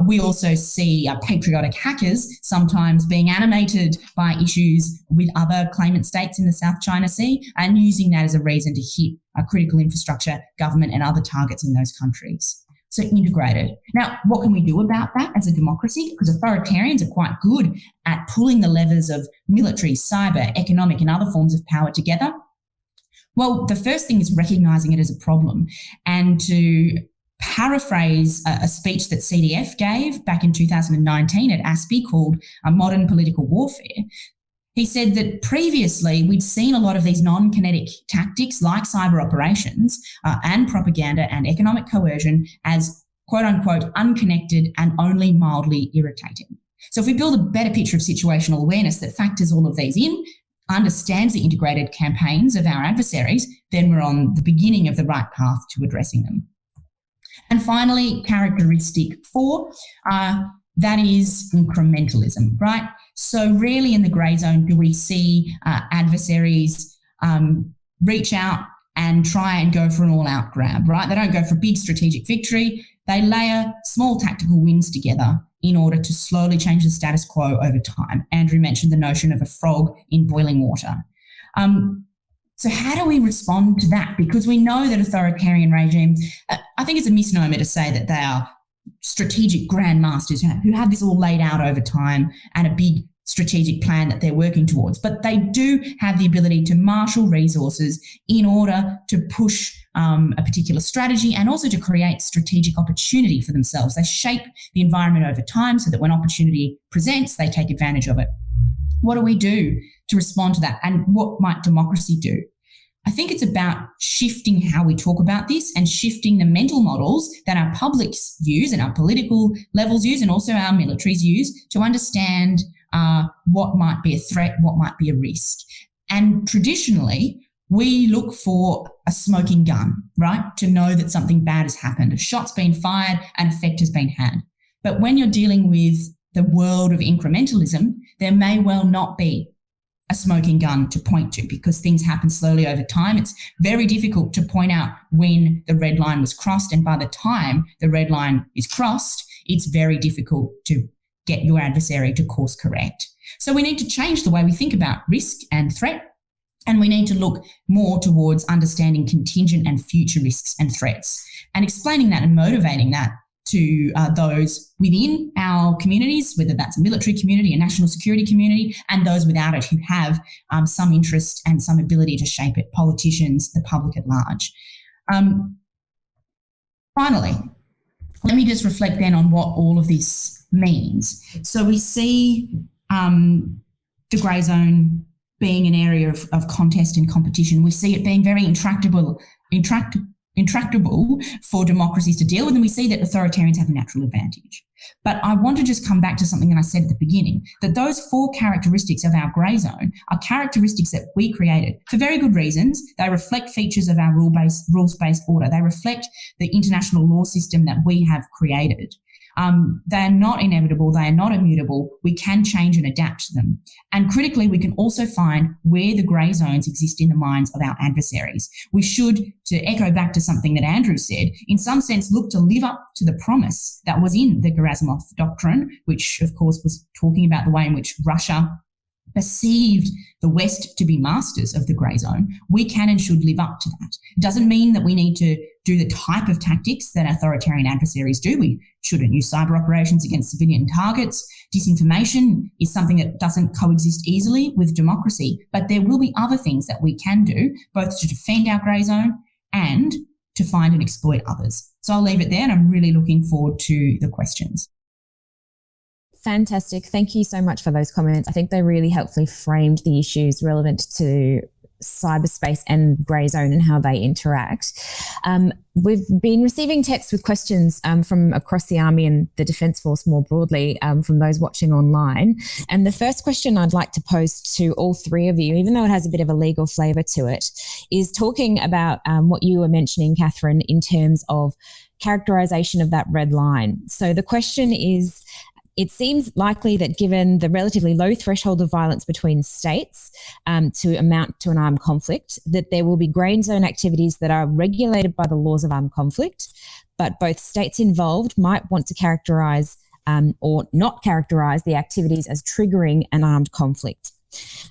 We also see patriotic hackers sometimes being animated by issues with other claimant states in the South China Sea and using that as a reason to hit critical infrastructure, government and other targets in those countries. So integrated. Now, what can we do about that as a democracy? Because authoritarians are quite good at pulling the levers of military, cyber, economic and other forms of power together. Well, the first thing is recognising it as a problem, and to paraphrase a speech that CDF gave back in 2019 at ASPI called Modern Political Warfare. He said that previously we'd seen a lot of these non-kinetic tactics like cyber operations and propaganda and economic coercion as quote unquote unconnected and only mildly irritating. So if we build a better picture of situational awareness that factors all of these in, understands the integrated campaigns of our adversaries, then we're on the beginning of the right path to addressing them. And finally, characteristic 4, that is incrementalism, right? So rarely in the Greyzone do we see adversaries reach out and try and go for an all-out grab, right? They don't go for big strategic victory. They layer small tactical wins together in order to slowly change the status quo over time. Andrew mentioned the notion of a frog in boiling water. So how do we respond to that? Because we know that authoritarian regimes, I think it's a misnomer to say that they are strategic grandmasters who have this all laid out over time and a big strategic plan that they're working towards. But they do have the ability to marshal resources in order to push a particular strategy and also to create strategic opportunity for themselves. They shape the environment over time so that when opportunity presents, they take advantage of it. What do we do to respond to that? And what might democracy do? I think it's about shifting how we talk about this and shifting the mental models that our publics use and our political levels use and also our militaries use to understand what might be a threat, what might be a risk. And traditionally, we look for a smoking gun, right, to know that something bad has happened. A shot's been fired, an effect has been had. But when you're dealing with the world of incrementalism, there may well not be a smoking gun to point to because things happen slowly over time. It's very difficult to point out when the red line was crossed, and by the time the red line is crossed, it's very difficult to get your adversary to course correct. So we need to change the way we think about risk and threat, and we need to look more towards understanding contingent and future risks and threats and explaining that and motivating that to those within our communities, whether that's a military community, a national security community, and those without it who have some interest and some ability to shape it, politicians, the public at large. Finally, let me just reflect then on what all of this means. So we see the Greyzone being an area of contest and competition. We see it being very intractable for democracies to deal with, and we see that authoritarians have a natural advantage. But I want to just come back to something that I said at the beginning, that those 4 characteristics of our grey zone are characteristics that we created for very good reasons. They reflect features of our rules-based order. They reflect the international law system that we have created. They are not inevitable. They are not immutable. We can change and adapt to them. And critically, we can also find where the grey zones exist in the minds of our adversaries. We should, to echo back to something that Andrew said, in some sense look to live up to the promise that was in the Gerasimov Doctrine, which of course was talking about the way in which Russia perceived the West to be masters of the grey zone. We can and should live up to that. It doesn't mean that we need to do the type of tactics that authoritarian adversaries do. We shouldn't use cyber operations against civilian targets. Disinformation is something that doesn't coexist easily with democracy, but there will be other things that we can do, both to defend our grey zone and to find and exploit others. So I'll leave it there, and I'm really looking forward to the questions. Fantastic. Thank you so much for those comments. I think they really helpfully framed the issues relevant to cyberspace and Greyzone and how they interact. We've been receiving texts with questions from across the Army and the Defence Force more broadly from those watching online. And the first question I'd like to pose to all 3 of you, even though it has a bit of a legal flavour to it, is talking about what you were mentioning, Catherine, in terms of characterisation of that red line. So the question is, it seems likely that given the relatively low threshold of violence between states to amount to an armed conflict, that there will be grey zone activities that are regulated by the laws of armed conflict, but both states involved might want to characterise or not characterise the activities as triggering an armed conflict.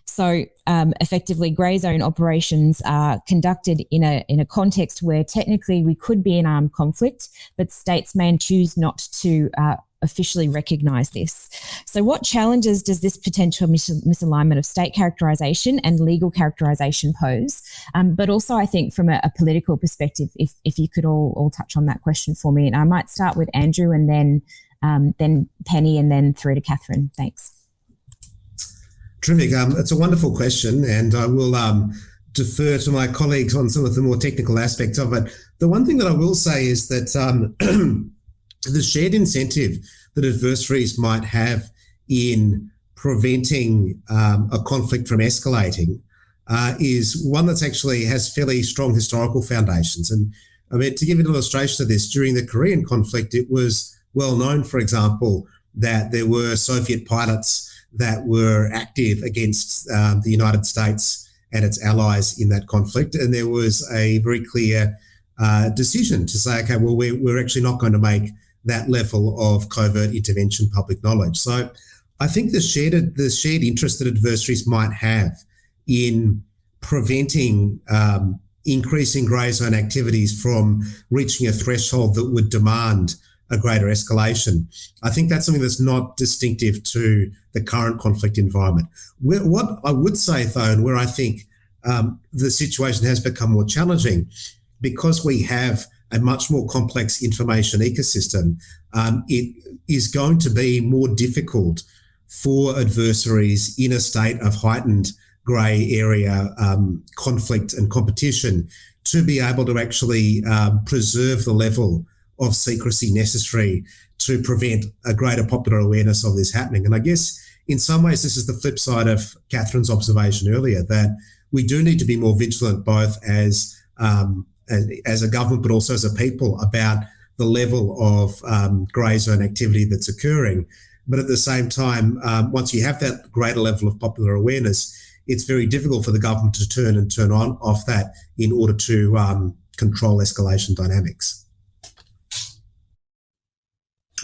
So effectively, grey zone operations are conducted in a context where technically we could be in armed conflict, but states may choose not to officially recognise this. So what challenges does this potential misalignment of state characterisation and legal characterisation pose? But also, I think from a political perspective, if you could all touch on that question for me. And I might start with Andrew and then Penny and then through to Catherine. Thanks. Terrific. It's a wonderful question, and I will defer to my colleagues on some of the more technical aspects of it. The one thing that I will say is that the shared incentive that adversaries might have in preventing a conflict from escalating is one that's actually has fairly strong historical foundations. And I mean, to give an illustration of this, during the Korean conflict, it was well known, for example, that there were Soviet pilots that were active against the United States and its allies in that conflict. And there was a very clear decision to say, okay, well, we're actually not going to make that level of covert intervention public knowledge. So I think the shared interest that adversaries might have in preventing increasing grey zone activities from reaching a threshold that would demand a greater escalation, I think that's something that's not distinctive to the current conflict environment. What I would say, though, and where I think the situation has become more challenging, because we have a much more complex information ecosystem, it is going to be more difficult for adversaries in a state of heightened grey area conflict and competition to be able to actually preserve the level of secrecy necessary to prevent a greater popular awareness of this happening. And I guess in some ways this is the flip side of Catherine's observation earlier, that we do need to be more vigilant both as a government but also as a people about the level of grey zone activity that's occurring. But at the same time, once you have that greater level of popular awareness, it's very difficult for the government to turn off that in order to control escalation dynamics.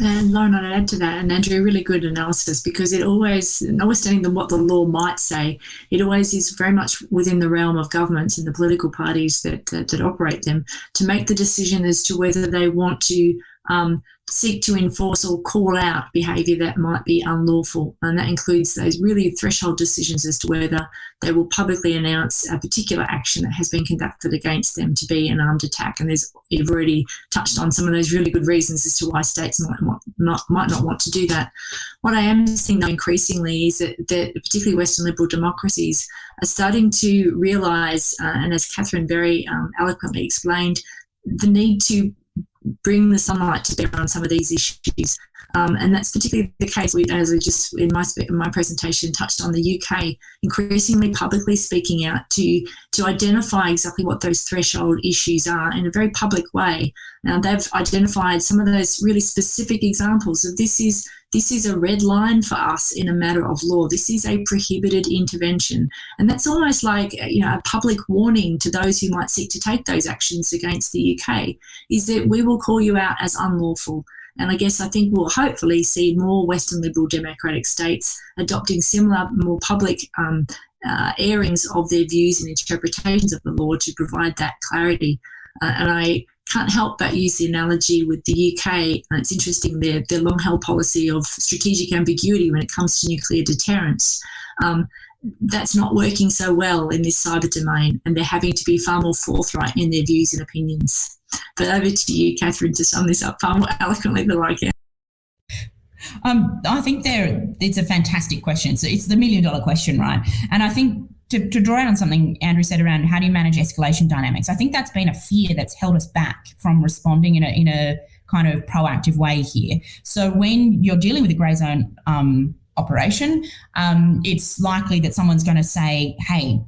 And Lauren, I'd add to that, and Andrew, really good analysis, because it always, notwithstanding what the law might say, it always is very much within the realm of governments and the political parties that operate them to make the decision as to whether they want to seek to enforce or call out behaviour that might be unlawful. And that includes those really threshold decisions as to whether they will publicly announce a particular action that has been conducted against them to be an armed attack. And you've already touched on some of those really good reasons as to why states might not want to do that. What I am seeing though increasingly is that particularly Western liberal democracies are starting to realise, and as Catherine very eloquently explained, the need to bring the sunlight to bear on some of these issues. And that's particularly the case, as I just in my presentation touched on, the UK increasingly publicly speaking out to identify exactly what those threshold issues are in a very public way. Now, they've identified some of those really specific examples of this is a red line for us in a matter of law. This is a prohibited intervention. And that's almost like, a public warning to those who might seek to take those actions against the UK, is that we will call you out as unlawful. And I think we'll hopefully see more Western liberal democratic states adopting similar, more public airings of their views and interpretations of the law to provide that clarity. And I can't help but use the analogy with the UK. It's interesting, their long-held policy of strategic ambiguity when it comes to nuclear deterrence. That's not working so well in this cyber domain, and they're having to be far more forthright in their views and opinions. But over to you, Catherine, to sum this up far more eloquently than I can. I think it's a fantastic question. So it's the $1 million question, right? And I think to draw out on something Andrew said around how do you manage escalation dynamics, I think that's been a fear that's held us back from responding in a kind of proactive way here. So when you're dealing with a Greyzone operation, it's likely that someone's going to say, hey,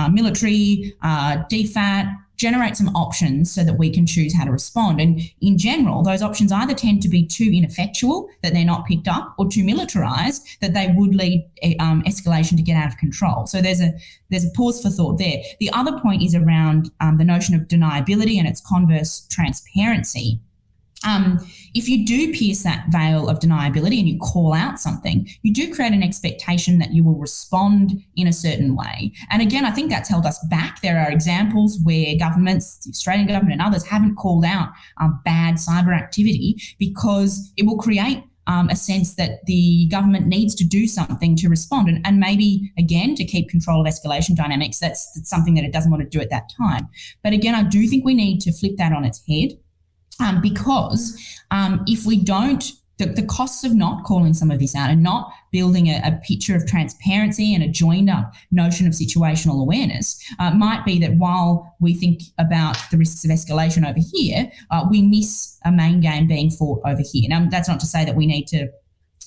military, DFAT, generate some options so that we can choose how to respond. And in general, those options either tend to be too ineffectual that they're not picked up, or too militarized that they would lead escalation to get out of control. So there's a pause for thought there. The other point is around the notion of deniability and its converse, transparency. If you do pierce that veil of deniability and you call out something, you do create an expectation that you will respond in a certain way. And again, I think that's held us back. There are examples where governments, the Australian government and others, haven't called out bad cyber activity because it will create a sense that the government needs to do something to respond. And maybe, again, to keep control of escalation dynamics, that's something that it doesn't want to do at that time. But again, I do think we need to flip that on its head. Because if we don't, the costs of not calling some of this out and not building a picture of transparency and a joined up notion of situational awareness might be that while we think about the risks of escalation over here, we miss a main game being fought over here. Now, that's not to say that we need to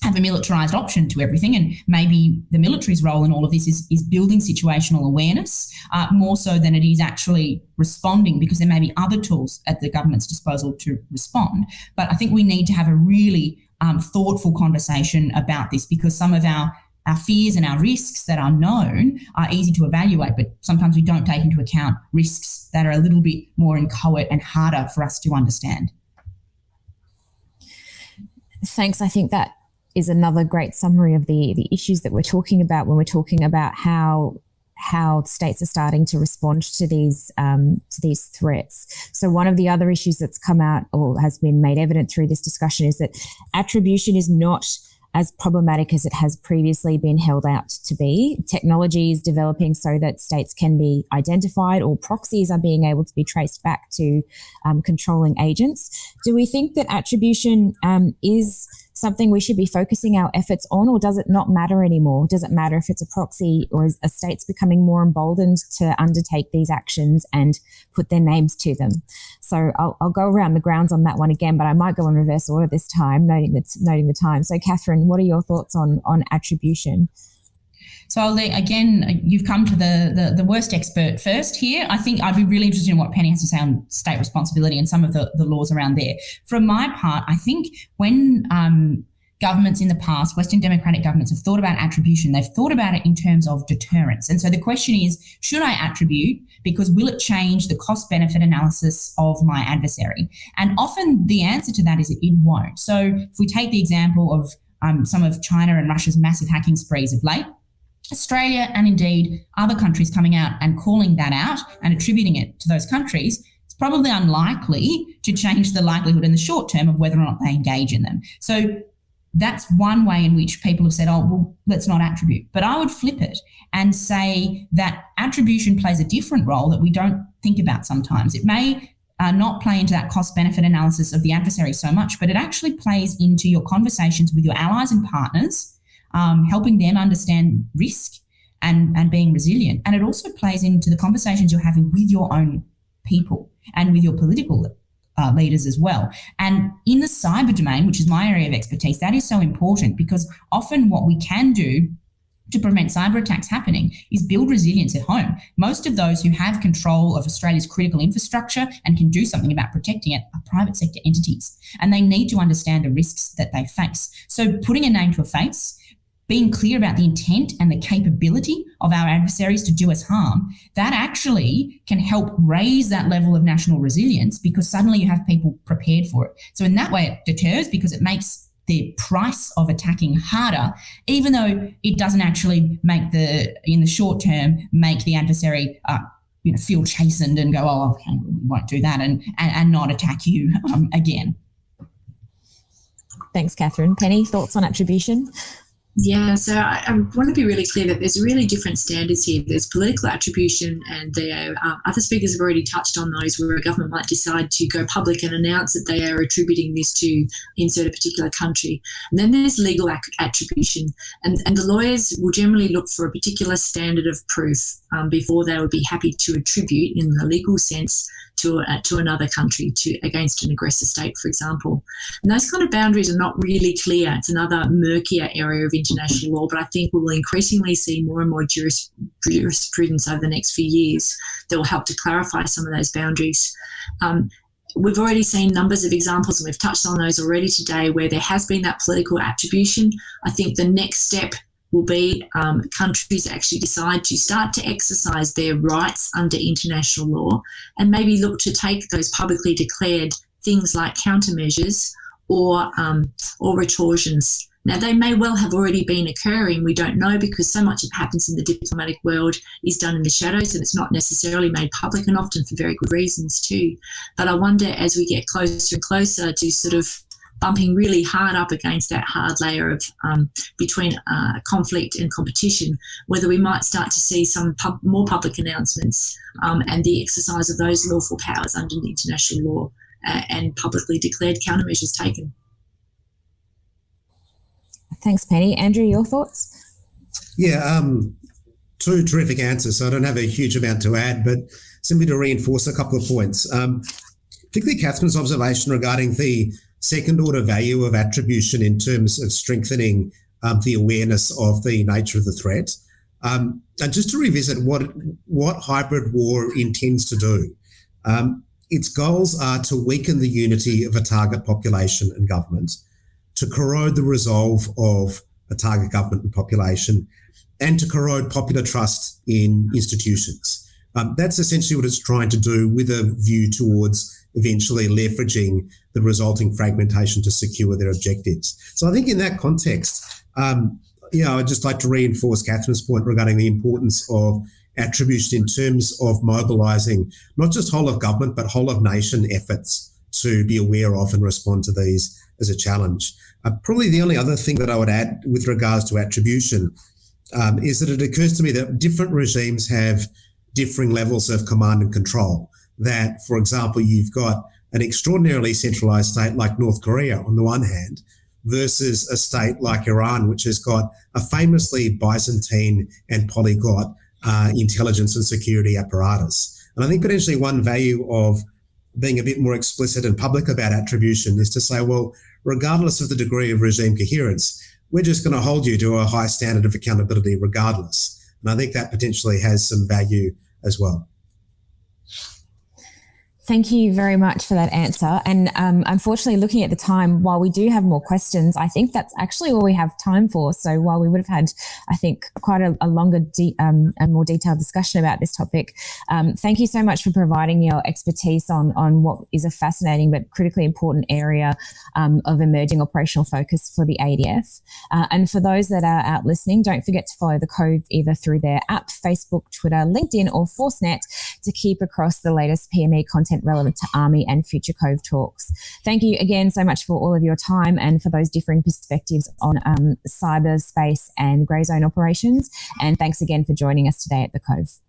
have a militarized option to everything, and maybe the military's role in all of this is building situational awareness more so than it is actually responding, because there may be other tools at the government's disposal to respond. But I think we need to have a really thoughtful conversation about this, because some of our fears and our risks that are known are easy to evaluate, but sometimes we don't take into account risks that are a little bit more inchoate and harder for us to understand. Thanks. I think that is another great summary of the issues that we're talking about when we're talking about how states are starting to respond to these threats. So one of the other issues that's come out or has been made evident through this discussion is that attribution is not as problematic as it has previously been held out to be. Technology is developing so that states can be identified, or proxies are being able to be traced back to controlling agents. Do we think that attribution is something we should be focusing our efforts on, or does it not matter anymore? Does it matter if it's a proxy, or is a states becoming more emboldened to undertake these actions and put their names to them? So I'll go around the grounds on that one again, but I might go in reverse order this time, noting the time. So Catherine, what are your thoughts on attribution? So again, you've come to the worst expert first here. I think I'd be really interested in what Penny has to say on state responsibility and some of the laws around there. From my part, I think when governments in the past, Western democratic governments, have thought about attribution, they've thought about it in terms of deterrence. And so the question is, should I attribute because will it change the cost-benefit analysis of my adversary? And often the answer to that is it won't. So if we take the example of some of China and Russia's massive hacking sprees of late, Australia and indeed other countries coming out and calling that out and attributing it to those countries, it's probably unlikely to change the likelihood in the short term of whether or not they engage in them. So that's one way in which people have said, oh, well, let's not attribute. But I would flip it and say that attribution plays a different role that we don't think about sometimes. It may not play into that cost-benefit analysis of the adversary so much, but it actually plays into your conversations with your allies and partners, helping them understand risk and being resilient. And it also plays into the conversations you're having with your own people and with your political leaders as well. And in the cyber domain, which is my area of expertise, that is so important because often what we can do to prevent cyber attacks happening is build resilience at home. Most of those who have control of Australia's critical infrastructure and can do something about protecting it are private sector entities, and they need to understand the risks that they face. So putting a name to a face, being clear about the intent and the capability of our adversaries to do us harm, that actually can help raise that level of national resilience because suddenly you have people prepared for it. So in that way, it deters because it makes the price of attacking harder, even though it doesn't actually in the short term, make the adversary feel chastened and go, oh, okay, we won't do that and not attack you again. Thanks, Catherine. Penny, thoughts on attribution? Yeah, so I want to be really clear that there's really different standards here. There's political attribution, and other speakers have already touched on those, where a government might decide to go public and announce that they are attributing this to insert a particular country. And then there's legal attribution, and the lawyers will generally look for a particular standard of proof before they would be happy to attribute, in the legal sense, to another country, against an aggressor state, for example. And those kind of boundaries are not really clear. It's another murkier area of international law, but I think we will increasingly see more and more jurisprudence over the next few years that will help to clarify some of those boundaries. We've already seen numbers of examples, and we've touched on those already today, where there has been that political attribution. I think the next step will be countries actually decide to start to exercise their rights under international law and maybe look to take those publicly declared things like countermeasures or retortions. Now, they may well have already been occurring. We don't know, because so much of what happens in the diplomatic world is done in the shadows, and it's not necessarily made public, and often for very good reasons too. But I wonder, as we get closer and closer to sort of bumping really hard up against that hard layer of between conflict and competition, whether we might start to see some more public announcements and the exercise of those lawful powers under international law and publicly declared countermeasures taken. Thanks, Penny. Andrew, your thoughts? Yeah, two terrific answers. So I don't have a huge amount to add, but simply to reinforce a couple of points. Particularly Catherine's observation regarding the second-order value of attribution in terms of strengthening the awareness of the nature of the threat. And just to revisit what hybrid war intends to do, its goals are to weaken the unity of a target population and government, to corrode the resolve of a target government and population, and to corrode popular trust in institutions. That's essentially what it's trying to do, with a view towards eventually leveraging the resulting fragmentation to secure their objectives. So I think in that context, I'd just like to reinforce Catherine's point regarding the importance of attribution in terms of mobilising not just whole of government, but whole of nation efforts to be aware of and respond to these as a challenge. Probably the only other thing that I would add with regards to attribution is that it occurs to me that different regimes have differing levels of command and control. That, for example, you've got an extraordinarily centralised state like North Korea on the one hand, versus a state like Iran, which has got a famously Byzantine and polyglot intelligence and security apparatus. And I think potentially one value of being a bit more explicit and public about attribution is to say, well, regardless of the degree of regime coherence, we're just going to hold you to a high standard of accountability regardless. And I think that potentially has some value as well. Thank you very much for that answer. And unfortunately, looking at the time, while we do have more questions, I think that's actually all we have time for. So while we would have had, I think, quite a longer and more detailed discussion about this topic, thank you so much for providing your expertise on what is a fascinating but critically important area of emerging operational focus for the ADF. And for those that are out listening, don't forget to follow the Cove either through their app, Facebook, Twitter, LinkedIn, or ForceNet to keep across the latest PME content content relevant to Army and future Cove Talks. Thank you again so much for all of your time and for those differing perspectives on cyberspace and Greyzone operations. And thanks again for joining us today at the Cove.